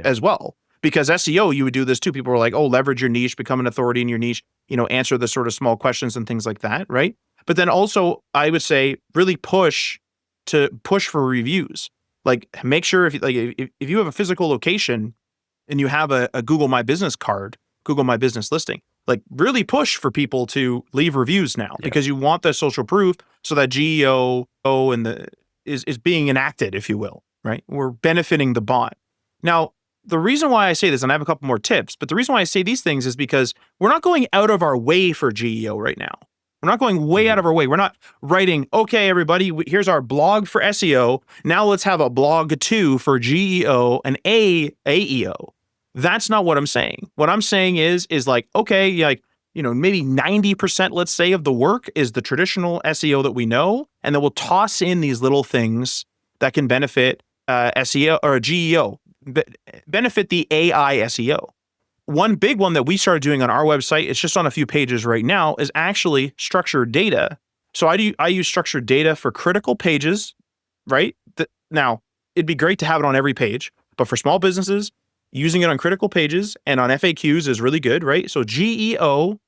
as well. Because SEO, you would do this too. People were like, oh, leverage your niche, become an authority in your niche, answer the sort of small questions and things like that, right? But then also, I would say really push for reviews. Like make sure if you have a physical location and you have a Google My Business card, Google My Business listing, like really push for people to leave reviews now because you want the social proof so that GEO is being enacted, if you will, right? We're benefiting the bot. Now, the reason why I say this, and I have a couple more tips, but the reason why I say these things is because we're not going out of our way for GEO right now. We're not going way out of our way. We're not writing, okay, everybody, here's our blog for SEO. Now let's have a blog too for GEO and AEO. That's not what I'm saying. What I'm saying is like, okay, like, maybe 90%, let's say, of the work is the traditional SEO that we know. And then we'll toss in these little things that can benefit SEO or GEO. Benefit the AI SEO. One big one that we started doing on our website, it's just on a few pages right now, is actually structured data. So I use structured data for critical pages, right? Now, it'd be great to have it on every page, but for small businesses, using it on critical pages and on FAQs is really good, right? So GEO,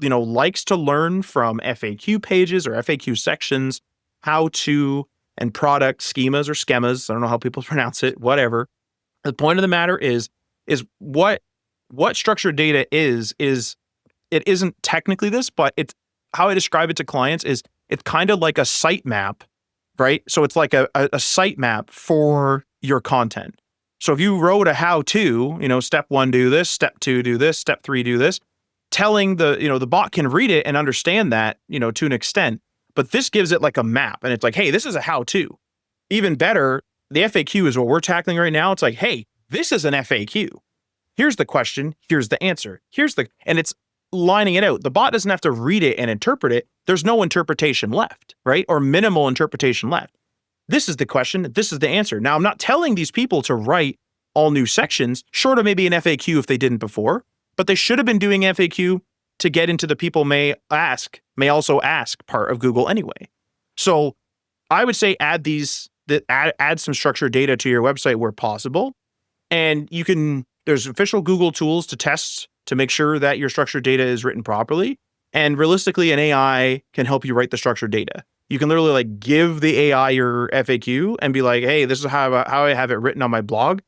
likes to learn from FAQ pages or FAQ sections, how to and product schemas or schemas. I don't know how people pronounce it, whatever. The point of the matter is what structured data is it isn't technically this, but it's how I describe it to clients is it's kind of like a site map, right? So it's like a site map for your content. So if you wrote a how-to, step 1, do this, step 2, do this, step 3, do this, telling the bot can read it and understand that, to an extent. But this gives it like a map, and it's like, hey, this is a how-to. Even better, the FAQ is what we're tackling right now. It's like, hey, this is an FAQ. Here's the question. Here's the answer. And it's lining it out. The bot doesn't have to read it and interpret it. There's no interpretation left, right? Or minimal interpretation left. This is the question. This is the answer. Now, I'm not telling these people to write all new sections, short of maybe an FAQ if they didn't before, but they should have been doing FAQ to get into the people may also ask part of Google anyway. So I would say add some structured data to your website where possible. And there's official Google tools to test to make sure that your structured data is written properly. And realistically, an AI can help you write the structured data. You can literally give the AI your FAQ and be like, hey, this is how I have it written on my blog.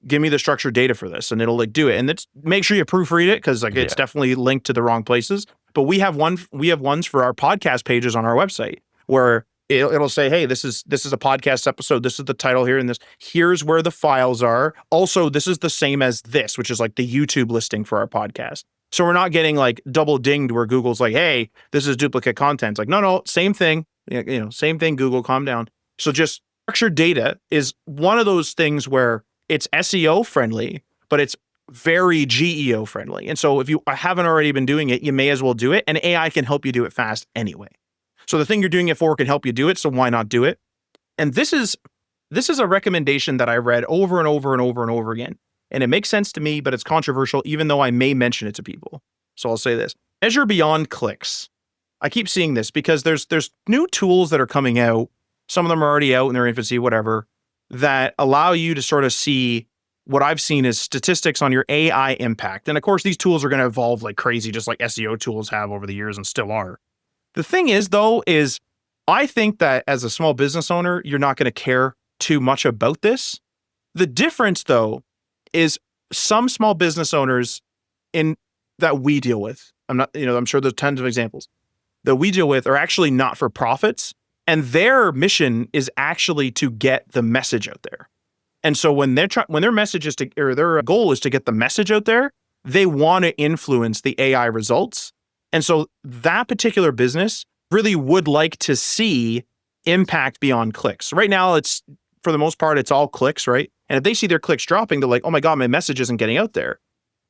Give me the structured data for this, and it'll do it. And make sure you proofread it, because it's definitely linked to the wrong places. But we have ones for our podcast pages on our website where it'll say, hey, this is a podcast episode. This is the title here, and here's where the files are. Also, this is the same as this, which is like the YouTube listing for our podcast. So we're not getting like double dinged where Google's like, hey, this is duplicate content. It's like, no, same thing. Same thing, Google, calm down. So just structured data is one of those things where it's SEO friendly, but it's very GEO friendly. And so if you haven't already been doing it, you may as well do it. And AI can help you do it fast anyway. So the thing you're doing it for can help you do it. So why not do it? And this is a recommendation that I read over and over and over and over again. And it makes sense to me, but it's controversial, even though I may mention it to people. So I'll say this: measure beyond clicks. I keep seeing this because there's new tools that are coming out. Some of them are already out in their infancy, whatever, that allow you to sort of see what I've seen as statistics on your AI impact. And of course, these tools are going to evolve like crazy, just like SEO tools have over the years and still are. The thing is, though, I think that as a small business owner, you're not going to care too much about this. The difference, though, is some small business owners that we deal with, I'm sure there's tons of examples, that we deal with are actually not for profits, and their mission is actually to get the message out there. And so when their message is or their goal is to get the message out there, they want to influence the AI results. And so that particular business really would like to see impact beyond clicks. Right now, for the most part, it's all clicks, right? And if they see their clicks dropping, they're like, oh my God, my message isn't getting out there.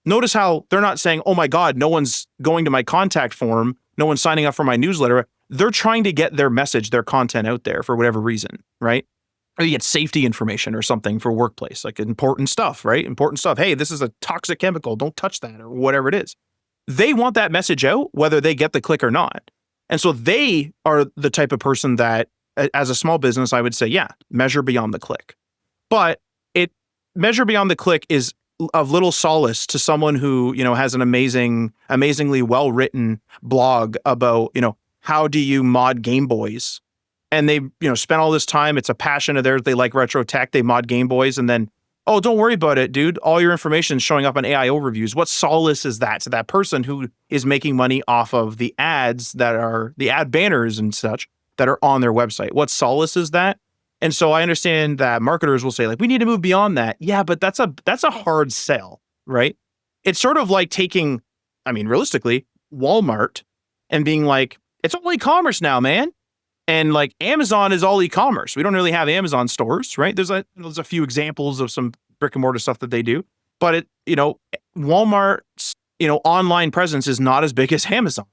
Notice how they're not saying, oh my God, no one's going to my contact form, no one's signing up for my newsletter. They're trying to get their message, their content out there for whatever reason, right? Or you get safety information or something for workplace, like important stuff, right? Important stuff. Hey, this is a toxic chemical. Don't touch that, or whatever it is. They want that message out, whether they get the click or not. And so they are the type of person that, as a small business, I would say, yeah, measure beyond the click. But measure beyond the click is of little solace to someone who, has an amazingly well-written blog about, how do you mod Game Boys? And they, spent all this time. It's a passion of theirs. They like retro tech. They mod Game Boys. And then, oh, don't worry about it, dude. All your information is showing up on AI overviews. What solace is that to that person who is making money off of the ads that are the ad banners and such that are on their website? What solace is that? And so I understand that marketers will say, like, we need to move beyond that. Yeah, but that's a hard sell, right? It's sort of like taking, realistically, Walmart and being like, it's all e-commerce now, man. And like Amazon is all e-commerce. We don't really have Amazon stores, right? There's a few examples of some brick and mortar stuff that they do, but Walmart's, online presence is not as big as Amazon's.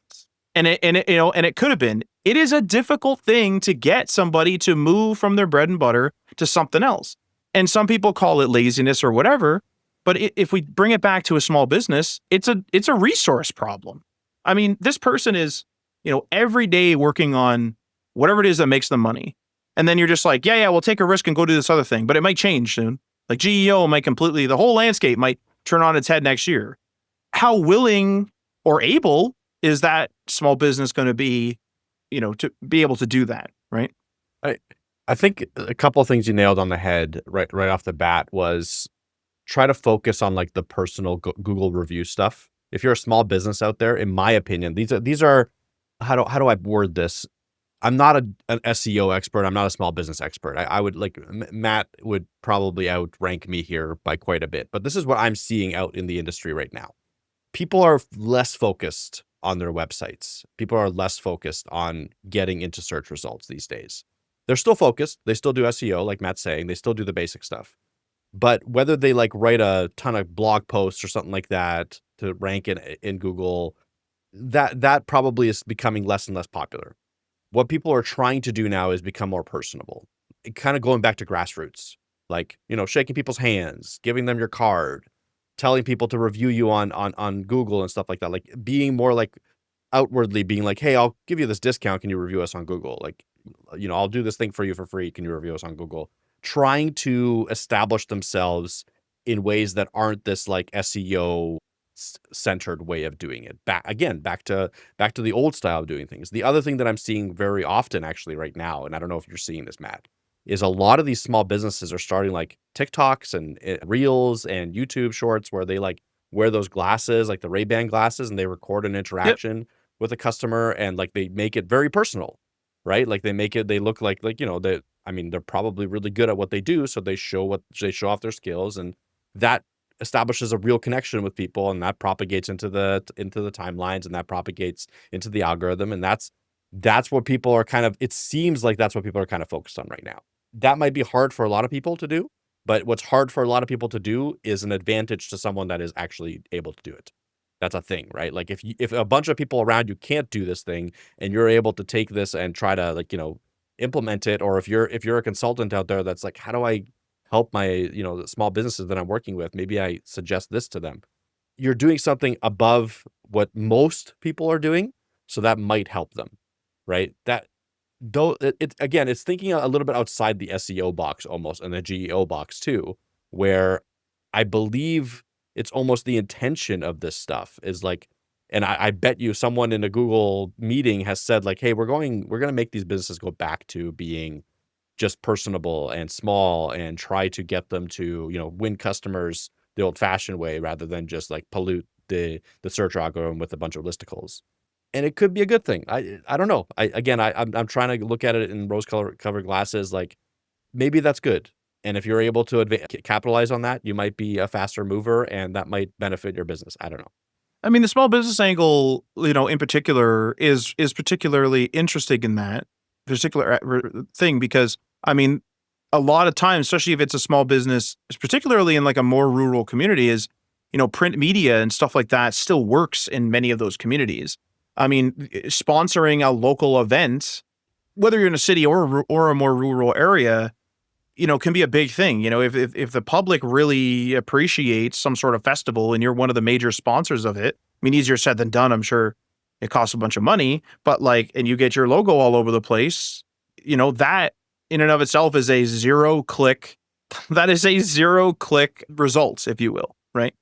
And it could have been. It is a difficult thing to get somebody to move from their bread and butter to something else. And some people call it laziness or whatever. But if we bring it back to a small business, it's a resource problem. This person is, every day working on whatever it is that makes them money. And then you're just like, yeah, we'll take a risk and go do this other thing. But it might change soon. Like GEO might the whole landscape might turn on its head next year. How willing or able is that small business going to be, to be able to do that, right?
I think a couple of things you nailed on the head right off the bat was try to focus on like the personal Google review stuff. If you're a small business out there, in my opinion, these are how do I word this? I'm not an SEO expert. I'm not a small business expert. I would like Matt would probably outrank me here by quite a bit, but this is what I'm seeing out in the industry right now. People are less focused on their websites. People are less focused on getting into search results these days. They're still focused. They still do SEO, like Matt's saying. They still do the basic stuff. But whether they like write a ton of blog posts or something like that to rank in Google, that probably is becoming less and less popular. What people are trying to do now is become more personable. Kind of going back to grassroots, like, shaking people's hands, giving them your card, telling people to review you on Google and stuff like that. Like being more like outwardly being like, hey, I'll give you this discount. Can you review us on Google? Like, I'll do this thing for you for free. Can you review us on Google? Trying to establish themselves in ways that aren't this like SEO centered way of doing it. Back to the old style of doing things. The other thing that I'm seeing very often actually right now, and I don't know if you're seeing this, Matt, is a lot of these small businesses are starting like TikToks and Reels and YouTube shorts where they like wear those glasses, like the Ray-Ban glasses, and they record an
Yep.
interaction with a customer and like they make it very personal, right? Like they look like they're probably really good at what they do, so they show off their skills, and that establishes a real connection with people, and that propagates into the timelines, and that propagates into the algorithm, and that's what people are kind of, it seems like that's what people are kind of focused on right now. That might be hard for a lot of people to do, but what's hard for a lot of people to do is an advantage to someone that is actually able to do it. That's a thing, right? Like if a bunch of people around you can't do this thing and you're able to take this and try to implement it, or if you're a consultant out there that's like, how do I help my, the small businesses that I'm working with, maybe I suggest this to them. You're doing something above what most people are doing, so that might help them, right? That though again, it's thinking a little bit outside the SEO box almost, and the GEO box too, where I believe it's almost the intention of this stuff is like, and I bet you someone in a Google meeting has said like, hey, we're going to make these businesses go back to being just personable and small and try to get them to, win customers the old fashioned way rather than just like pollute the search algorithm with a bunch of listicles. And it could be a good thing. I don't know. I'm trying to look at it in rose covered glasses. Like maybe that's good. And if you're able to capitalize on that, you might be a faster mover and that might benefit your business. I don't know.
I mean, the small business angle, in particular, is particularly interesting in that particular thing because, I mean, a lot of times, especially if it's a small business, particularly in like a more rural community, is print media and stuff like that still works in many of those communities. I mean, sponsoring a local event, whether you're in a city or a more rural area, can be a big thing. If the public really appreciates some sort of festival and you're one of the major sponsors of it, I mean, easier said than done. I'm sure it costs a bunch of money, but like, and you get your logo all over the place, that in and of itself is a zero click. That is a zero click results, if you will, right?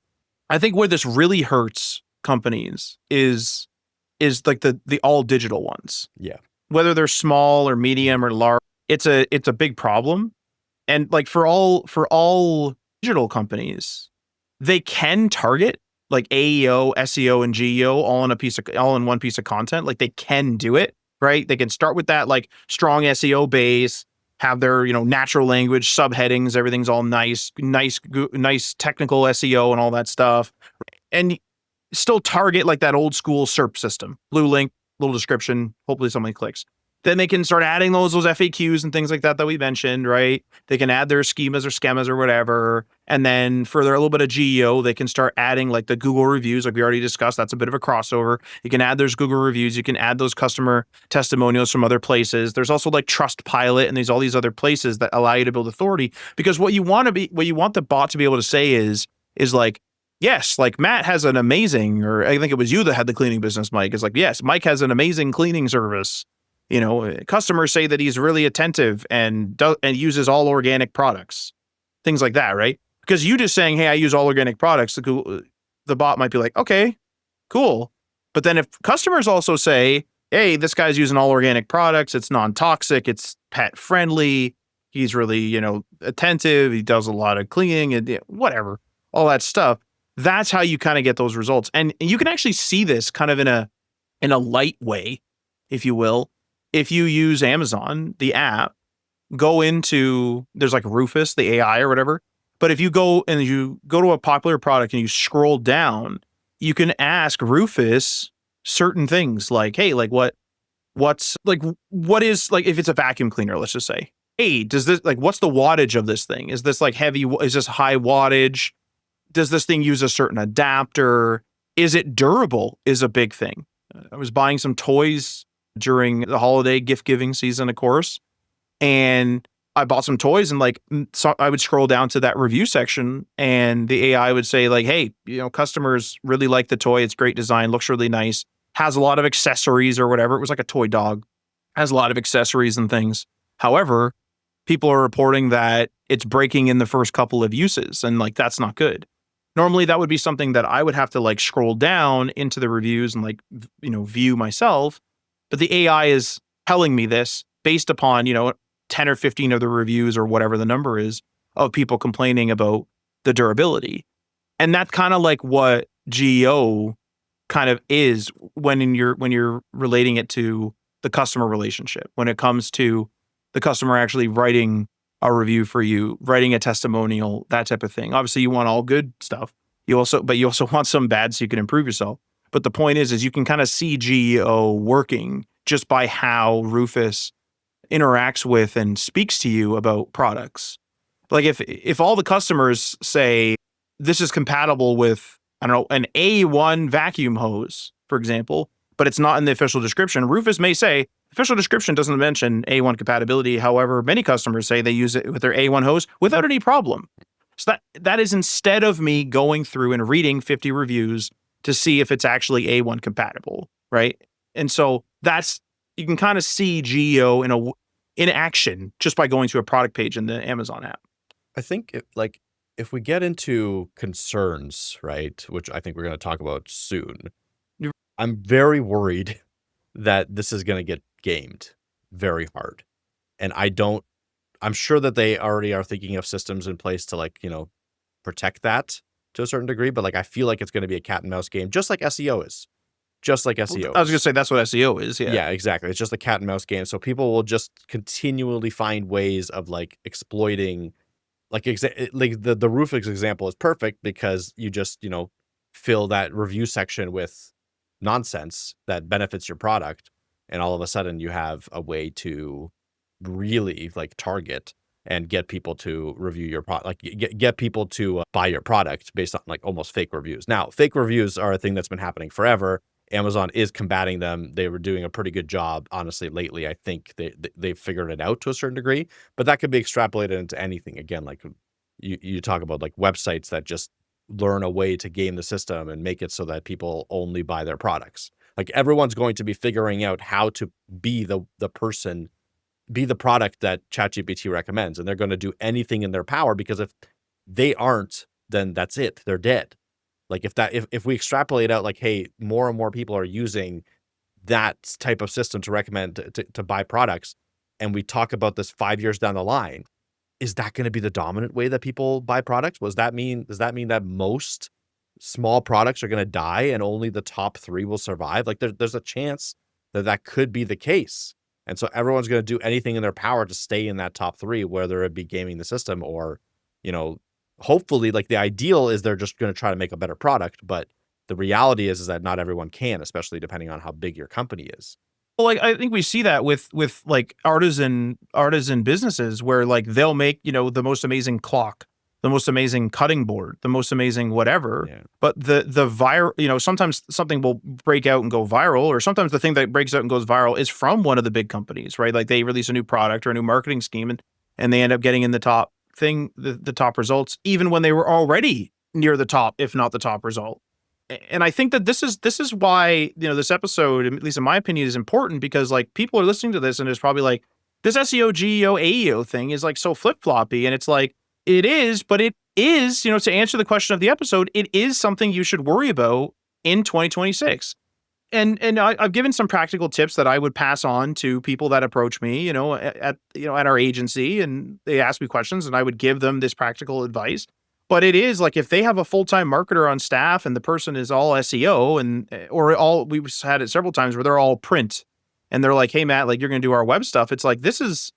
I think where this really hurts companies is like the all digital ones.
Yeah.
Whether they're small or medium or large, it's a big problem. And like for all digital companies, they can target like AEO, SEO, and GEO all in one piece of content. Like they can do it, right? They can start with that like strong SEO base, have their natural language subheadings, everything's all nice technical SEO and all that stuff, and still target like that old school SERP system, blue link, little description, hopefully somebody clicks. Then they can start adding those FAQs and things like that we mentioned, right? They can add their schemas or schemas or whatever. And then for their little bit of GEO, they can start adding like the Google reviews, like we already discussed. That's a bit of a crossover. You can add those Google reviews. You can add those customer testimonials from other places. There's also like Trustpilot and all these other places that allow you to build authority. Because what you want the bot to be able to say is like, yes, like Matt has an amazing, or I think it was you that had the cleaning business, Mike. It's like, yes, Mike has an amazing cleaning service. Customers say that he's really attentive and uses all organic products, things like that, right? Because you just saying, hey, I use all organic products, the bot might be like, okay, cool. But then if customers also say, hey, this guy's using all organic products, it's non-toxic, it's pet friendly, he's really, attentive, he does a lot of cleaning and whatever, all that stuff. That's how you kind of get those results. And you can actually see this kind of in a light way, if you will, if you use Amazon, the app, go into, there's like Rufus, the AI or whatever. But if you go to a popular product and you scroll down, you can ask Rufus certain things like, hey, like what is, like, if it's a vacuum cleaner, let's just say, hey, does this, like, what's the wattage of this thing? Is this like heavy? Is this high wattage? Does this thing use a certain adapter? Is it durable? Is a big thing. I was buying some toys during the holiday gift giving season, of course, and I bought some toys, and like, so I would scroll down to that review section and the AI would say like, hey, customers really like the toy. It's great design, looks really nice, has a lot of accessories or whatever. It was like a toy dog, has a lot of accessories and things. However, people are reporting that it's breaking in the first couple of uses, and like, that's not good. Normally that would be something that I would have to like scroll down into the reviews and like, view myself. But the AI is telling me this based upon, 10 or 15 of the reviews or whatever the number is of people complaining about the durability. And that's kind of like what GEO kind of is when you're relating it to the customer relationship, when it comes to the customer actually writing a review for you, writing a testimonial, that type of thing. Obviously you want all good stuff. You also want some bad so you can improve yourself. But the point is you can kind of see GEO working just by how Rufus interacts with and speaks to you about products. Like if all the customers say this is compatible with, I don't know, an A1 vacuum hose, for example, but it's not in the official description, Rufus may say official description doesn't mention A1 compatibility. However, many customers say they use it with their A1 hose without any problem. So that is instead of me going through and reading 50 reviews to see if it's actually A1 compatible, right? And so you can kind of see GEO in action just by going to a product page in the Amazon app.
I think if we get into concerns, right, which I think we're going to talk about soon, I'm very worried that this is going to get gamed very hard. And I'm sure that they already are thinking of systems in place to protect that to a certain degree, but I feel like it's going to be a cat and mouse game, just like SEO is. Just like SEO.
I was going to say that's what SEO is. Yeah.
Yeah, exactly. It's just a cat and mouse game. So people will just continually find ways of exploiting, the Rufus example is perfect because you just, fill that review section with nonsense that benefits your product. And all of a sudden you have a way to really target and get people to review your product, get people to buy your product based on almost fake reviews. Now, fake reviews are a thing that's been happening forever. Amazon is combating them. They were doing a pretty good job, honestly, lately. I think they've figured it out to a certain degree, but that could be extrapolated into anything. Again, you talk about websites that just learn a way to game the system and make it so that people only buy their products. Everyone's going to be figuring out how to be the product that ChatGPT recommends, and they're going to do anything in their power, because if they aren't, then that's it. They're dead. If we extrapolate out hey, more and more people are using that type of system to recommend to buy products, and we talk about this 5 years down the line, is that going to be the dominant way that people buy products? Does that mean that most small products are going to die and only the top 3 will survive? There's a chance that could be the case. And so everyone's going to do anything in their power to stay in that top 3, whether it be gaming the system or, hopefully, the ideal is they're just going to try to make a better product. But the reality is that not everyone can, especially depending on how big your company is.
Well, I think we see that with artisan businesses where they'll make, the most amazing clock, the most amazing cutting board, the most amazing whatever. Yeah. But the viral, sometimes something will break out and go viral, or sometimes the thing that breaks out and goes viral is from one of the big companies, right? They release a new product or a new marketing scheme and they end up getting in the top thing, the top results, even when they were already near the top, if not the top result. And I think that this is why, this episode, at least in my opinion, is important, because people are listening to this and it's probably this SEO, GEO, AEO thing is so flip-floppy. And it's it is, but it is, to answer the question of the episode, it is something you should worry about in 2026. And I've given some practical tips that I would pass on to people that approach me, at our agency, and they ask me questions and I would give them this practical advice. But it is if they have a full-time marketer on staff and the person is all SEO we've had it several times where they're all print, and they're like, hey, Matt, like you're going to do our web stuff. It's like, this is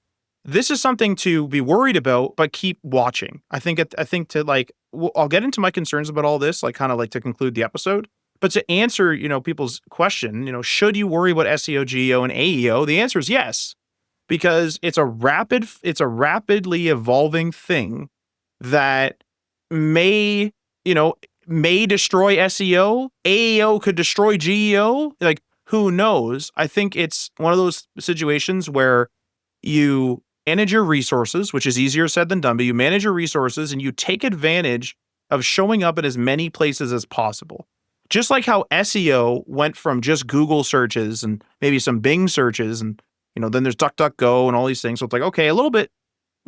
something to be worried about, but keep watching. I think to like, I'll get into my concerns about all this, like kind of like to conclude the episode, but to answer, people's question, should you worry about SEO, GEO, and AEO? The answer is yes, because it's a rapidly evolving thing that may destroy SEO. AEO could destroy GEO. Like, who knows? I think it's one of those situations where you manage your resources, which is easier said than done, but you manage your resources and you take advantage of showing up at as many places as possible. Just like how SEO went from just Google searches and maybe some Bing searches, and then there's DuckDuckGo and all these things. So it's like, okay, a little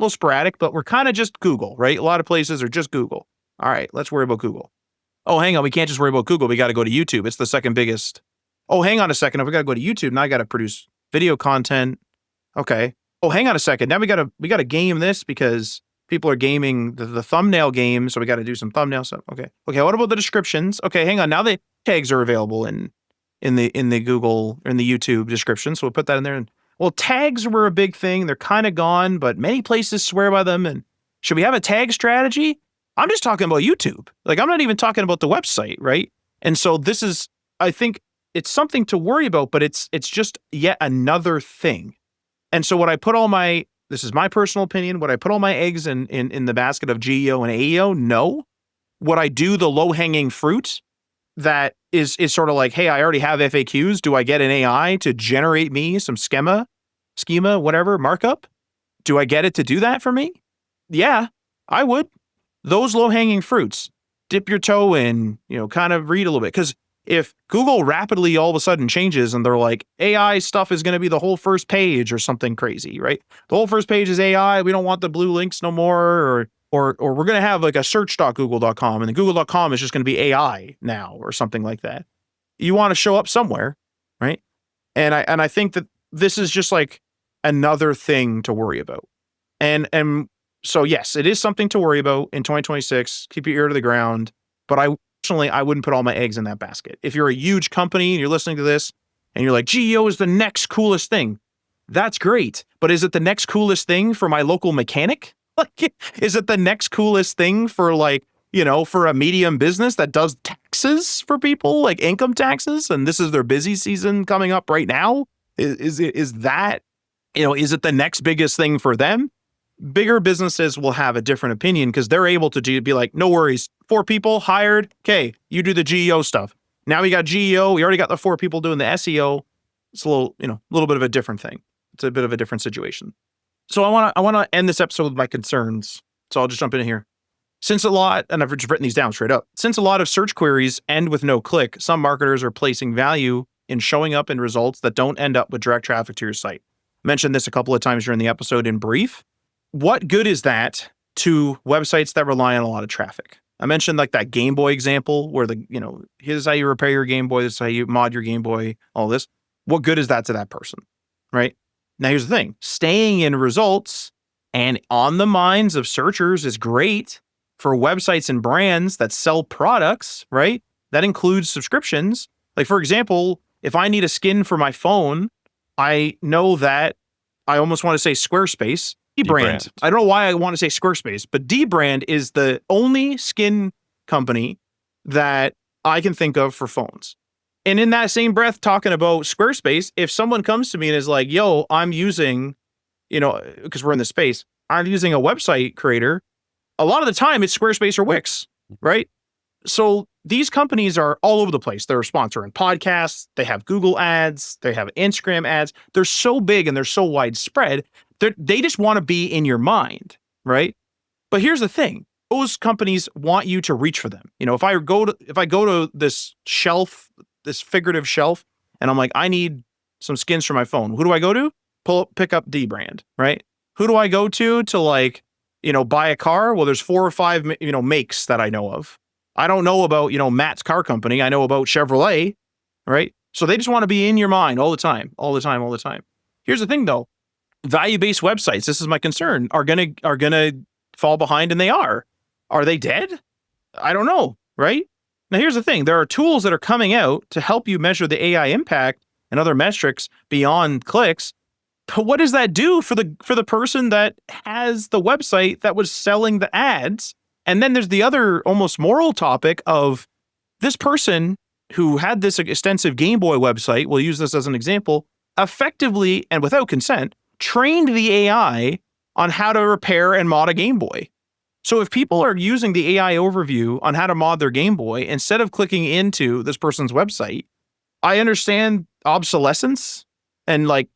sporadic, but we're kind of just Google, right? A lot of places are just Google. All right, let's worry about Google. Oh, hang on, we can't just worry about Google. We got to go to YouTube. It's the second biggest. Oh, hang on a second. If we got to go to YouTube, now I got to produce video content. Okay. Oh, hang on a second. Now we got to game this because people are gaming the thumbnail game, so we got to do some thumbnail stuff. Okay. What about the descriptions? Okay, hang on. Now the tags are available in the Google or in the YouTube description, so we'll put that in there. And well, tags were a big thing. They're kind of gone, but many places swear by them. And should we have a tag strategy? I'm just talking about YouTube. Like, I'm not even talking about the website, right? And so this is, I think it's something to worry about, but it's just yet another thing. And so this is my personal opinion, would I put all my eggs in the basket of GEO and AEO? No. Would I do the low-hanging fruit that is sort of like, hey, I already have FAQs. Do I get an AI to generate me some schema, whatever, markup? Do I get it to do that for me? Yeah, I would. Those low-hanging fruits, dip your toe in, kind of read a little bit. Because if Google rapidly all of a sudden changes and they're like, AI stuff is going to be the whole first page or something crazy, right? The whole first page is AI. We don't want the blue links no more. Or we're going to have like a search.google.com and the google.com is just going to be AI now or something like that. You want to show up somewhere, right? And I think that this is just like another thing to worry about. And so yes, it is something to worry about in 2026. Keep your ear to the ground. But I wouldn't put all my eggs in that basket. If you're a huge company and you're listening to this and you're like, GEO is the next coolest thing, that's great. But is it the next coolest thing for my local mechanic? Like, is it the next coolest thing for for a medium business that does taxes for people, like income taxes? And this is their busy season coming up right now. Is that, is it the next biggest thing for them? Bigger businesses will have a different opinion because they're able to be like, no worries, 4 people hired. Okay, you do the GEO stuff. Now we got GEO. We already got the 4 people doing the SEO. It's a little bit of a different thing. It's a bit of a different situation. So I want to end this episode with my concerns. So I'll just jump in here. Since a lot, and I've just written these down straight up. Since a lot of search queries end with no click, some marketers are placing value in showing up in results that don't end up with direct traffic to your site. I mentioned this a couple of times during the episode in brief. What good is that to websites that rely on a lot of traffic? I mentioned like that Game Boy example where here's how you repair your Game Boy, this is how you mod your Game Boy, all this. What good is that to that person, right? Now here's the thing, staying in results and on the minds of searchers is great for websites and brands that sell products, right? That includes subscriptions. Like for example, if I need a skin for my phone, I know that I almost want to say Squarespace, Dbrand. I don't know why I want to say Squarespace, but Dbrand is the only skin company that I can think of for phones. And in that same breath, talking about Squarespace, if someone comes to me and is like, yo, I'm using, because we're in the space, I'm using a website creator, a lot of the time it's Squarespace or Wix, right? So these companies are all over the place. They're sponsoring podcasts. They have Google ads. They have Instagram ads. They're so big and they're so widespread. They just want to be in your mind, right? But here's the thing. Those companies want you to reach for them. If I go to this shelf, this figurative shelf, and I'm like, I need some skins for my phone. Who do I go to? Pick up Dbrand, right? Who do I go to buy a car? Well, there's 4 or 5, makes that I know of. I don't know about, Matt's car company. I know about Chevrolet, right? So they just want to be in your mind all the time. Here's the thing though. Value-based websites, this is my concern, are gonna fall behind, and they are. Are they dead? I don't know, right? Now here's the thing. There are tools that are coming out to help you measure the AI impact, and other metrics beyond clicks. But what does that do for the person that has the website that was selling the ads? And then there's the other almost moral topic of this person who had this extensive Game Boy website, we'll use this as an example, effectively and without consent, trained the AI on how to repair and mod a Game Boy. So if people are using the AI overview on how to mod their Game Boy instead of clicking into this person's website, I understand obsolescence and like,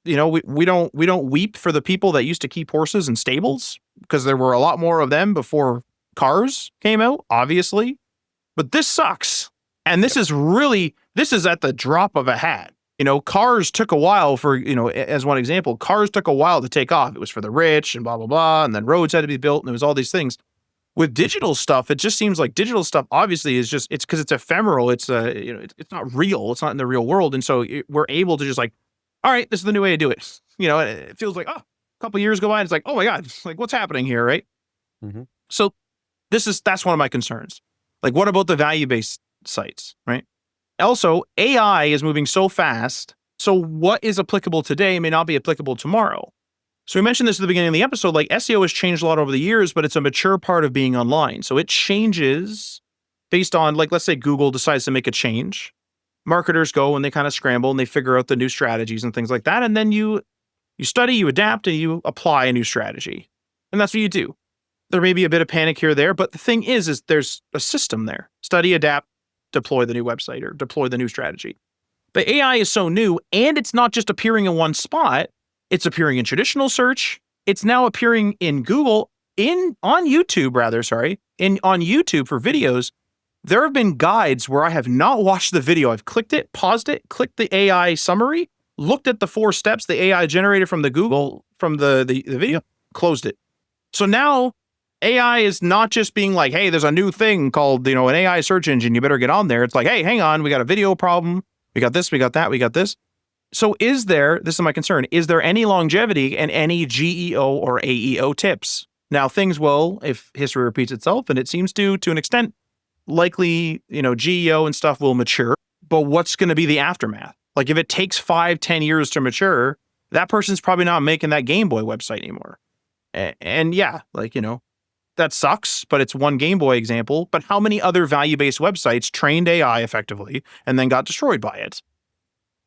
you know, we don't weep for the people that used to keep horses in stables because there were a lot more of them before cars came out, obviously. But this sucks. And this is at the drop of a hat. You know, cars took a while for, you know, as one example, cars took a while to take off. It was for the rich and blah, blah, blah. And then roads had to be built and it was all these things. With digital stuff, it just seems like digital stuff obviously is just, it's because it's ephemeral. It's, you know, it's not real. It's not in the real world. And so we're able to just like, all right, this is the new way to do it. You know, it feels like, oh, a couple of years go by and it's like, oh my God, like what's happening here, right?
Mm-hmm.
So that's one of my concerns. Like, what about the value-based sites, right? Also, AI is moving so fast. So what is applicable today may not be applicable tomorrow. So we mentioned this at the beginning of the episode, like SEO has changed a lot over the years, but it's a mature part of being online. So it changes based on, like, let's say Google decides to make a change. Marketers go and they kind of scramble and they figure out the new strategies and things like that. And then you study, you adapt, and you apply a new strategy. And that's what you do. There may be a bit of panic here or there, but the thing is there's a system there. Study, adapt, deploy the new website or deploy the new strategy. But AI is so new, and it's not just appearing in one spot. It's appearing in traditional search. It's now appearing in Google, on YouTube for videos. There have been guides where I have not watched the video. I've clicked it, paused it, clicked the AI summary, looked at the 4 steps the AI generated from the video, closed it. So now AI is not just being like, hey, there's a new thing called, you know, an AI search engine. You better get on there. It's like, hey, hang on. We got a video problem. We got this, we got that, we got this. So this is my concern, is there any longevity and any GEO or AEO tips? Now things will, if history repeats itself, and it seems to an extent, likely, you know, GEO and stuff will mature, but what's going to be the aftermath? Like if it takes 5-10 years to mature, that person's probably not making that Game Boy website anymore. And yeah, like, you know, that sucks, but it's one Game Boy example. But how many other value-based websites trained AI effectively and then got destroyed by it?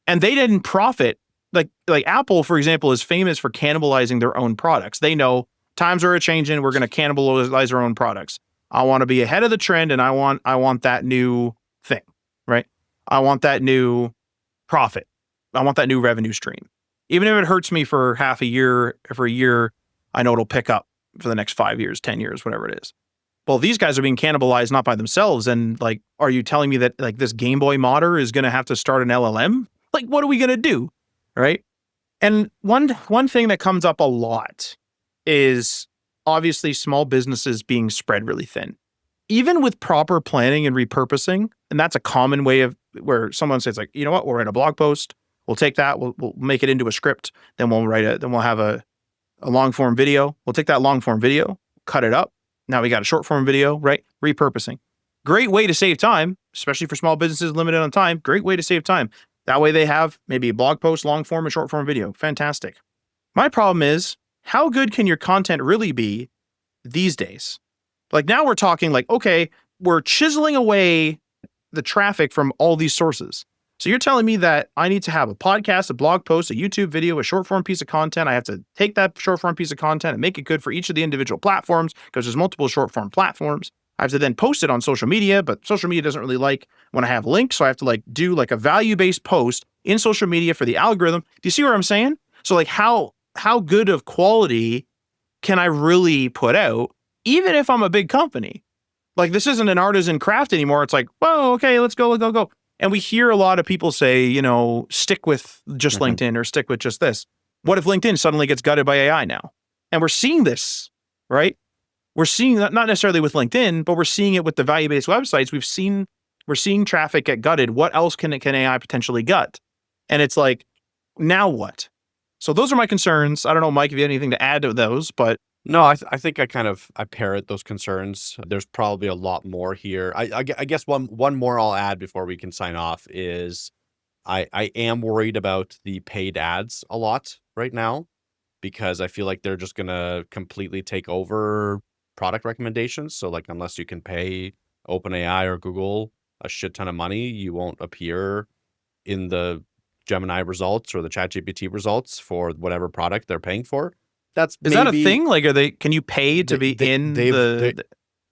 And they didn't profit. Like Apple, for example, is famous for cannibalizing their own products. They know times are changing. We're going to cannibalize our own products. I want to be ahead of the trend, and I want that new thing, right? I want that new profit. I want that new revenue stream. Even if it hurts me for half a year, for a year, I know it'll pick up for the next 5 years, 10 years, whatever it is. Well, these guys are being cannibalized not by themselves. And like, are you telling me that like this Game Boy modder is going to have to start an LLM? Like, what are we going to do? Right. And one thing that comes up a lot is obviously small businesses being spread really thin. Even with proper planning and repurposing, and that's a common way of where someone says like, you know what, we'll write a blog post. We'll take that, we'll make it into a script. Then we'll have a long form video. We'll take that long form video, cut it up. Now we got a short form video, right? Repurposing. Great way to save time, especially for small businesses limited on time. Great way to save time. That way they have maybe a blog post, long form, and short form video. Fantastic. My problem is, how good can your content really be these days? Like now we're talking like, okay, we're chiseling away the traffic from all these sources. So you're telling me that I need to have a podcast, a blog post, a YouTube video, a short form piece of content. I have to take that short form piece of content and make it good for each of the individual platforms because there's multiple short form platforms. I have to then post it on social media, but social media doesn't really like when I have links. So I have to like do like a value-based post in social media for the algorithm. Do you see what I'm saying? So like how good of quality can I really put out, even if I'm a big company? Like this isn't an artisan craft anymore. It's like, whoa, okay, let's go. And we hear a lot of people say, you know, stick with just LinkedIn or stick with just this. What if LinkedIn suddenly gets gutted by AI now? And we're seeing this, right? We're seeing that not necessarily with LinkedIn, but we're seeing it with the value-based websites. We're seeing traffic get gutted. What else can AI potentially gut? And it's like, now what? So those are my concerns. I don't know, Mike, if you have anything to add to those, but
No, I think I parrot those concerns. There's probably a lot more here. I guess one more I'll add before we can sign off is I am worried about the paid ads a lot right now because I feel like they're just gonna completely take over product recommendations. So like unless you can pay OpenAI or Google a shit ton of money, you won't appear in the Gemini results or the ChatGPT results for whatever product they're paying for. That's
Is that a
maybe
thing? Like, can you pay to be in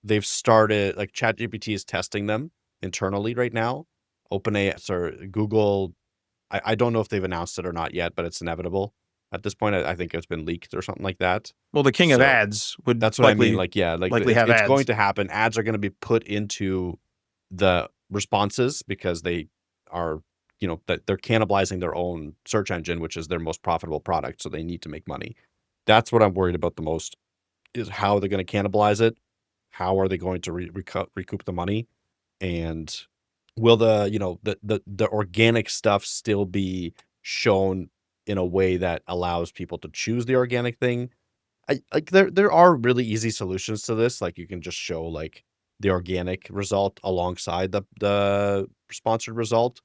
they've started, like, ChatGPT is testing them internally right now. OpenAI or Google, I don't know if they've announced it or not yet, but it's inevitable at this point. I think it's been leaked or something like that.
well, the king of
So
ads would
that's what I mean. Like, yeah, like
likely have
it's
ads.
going to happen. Ads are going to be put into the responses because they are, that they're cannibalizing their own search engine, which is their most profitable product. So they need to make money. That's what I'm worried about the most, is how they're going to cannibalize it. How are they going to recoup the money? And will the organic stuff still be shown in a way that allows people to choose the organic thing? There are really easy solutions to this. Like you can just show like the organic result alongside the sponsored result.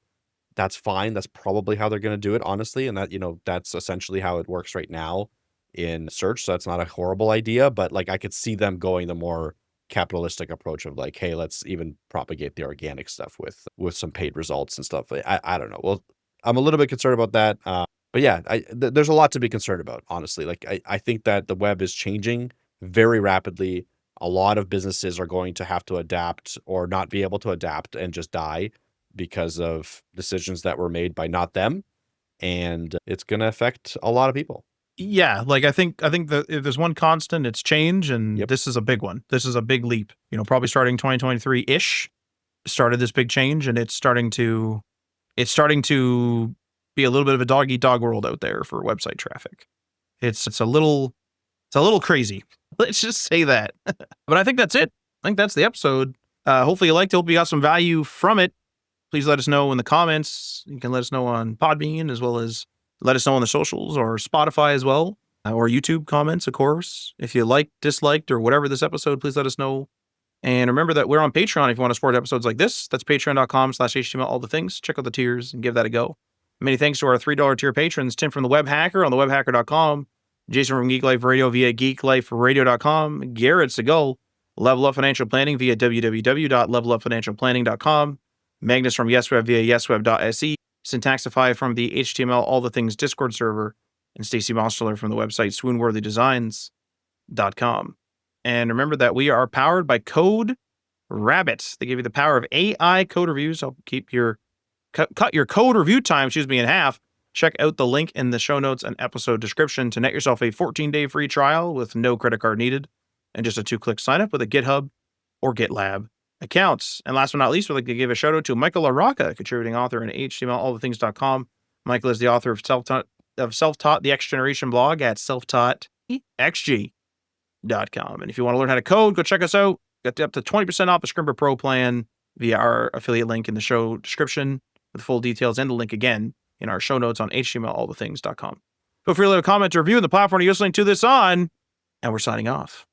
That's fine. That's probably how they're going to do it, honestly. And that, that's essentially how it works right now in search. So that's not a horrible idea, but like I could see them going the more capitalistic approach of like, hey, let's even propagate the organic stuff with some paid results and stuff. I don't know. Well, I'm a little bit concerned about that. But yeah, there's a lot to be concerned about, honestly. Like I think that the web is changing very rapidly. A lot of businesses are going to have to adapt or not be able to adapt and just die because of decisions that were made by not them. And it's going to affect a lot of people.
Yeah, like I think that if there's one constant, it's change, and
Yep.
this is a big one. This is a big leap. Probably starting 2023-ish, started this big change, and it's starting to be a little bit of a dog eat dog world out there for website traffic. It's a little crazy. Let's just say that. But I think that's it. I think that's the episode. Hopefully you liked it. Hope you got some value from it. Please let us know in the comments. You can let us know on Podbean, as well as let us know on the socials or Spotify as well, or YouTube comments, of course. If you liked, disliked, or whatever this episode, please let us know. And remember that we're on Patreon if you want to support episodes like this. That's patreon.com/HTML all the things. Check out the tiers and give that a go. Many thanks to our $3 tier patrons: Tim from the Web Hacker on thewebhacker.com, Jason from Geek Life Radio via geekliferadio.com, Garrett Segal, Level Up Financial Planning via www.levelupfinancialplanning.com, Magnus from YesWeb via yesweb.se, Syntaxify from the HTML All the Things Discord server, and Stacy Mosteller from the website swoonworthydesigns.com. And remember that we are powered by Code Rabbit. They give you the power of AI code reviews. Help keep your cut your code review time, in half. Check out the link in the show notes and episode description to net yourself a 14-day free trial with no credit card needed and just a 2-click sign up with a GitHub or GitLab accounts. And last but not least, we'd like to give a shout out to Michael LaRocca, contributing author in HTMLAllTheThings.com. Michael is the author of Self-Taught the X Generation blog at selftaughtxg.com. And if you want to learn how to code, go check us out. Got up to 20% off a Scrimper Pro plan via our affiliate link in the show description with full details, and the link again in our show notes on HTMLAllTheThings.com. Feel free to leave a comment or review on the platform you're listening to this on, and we're signing off.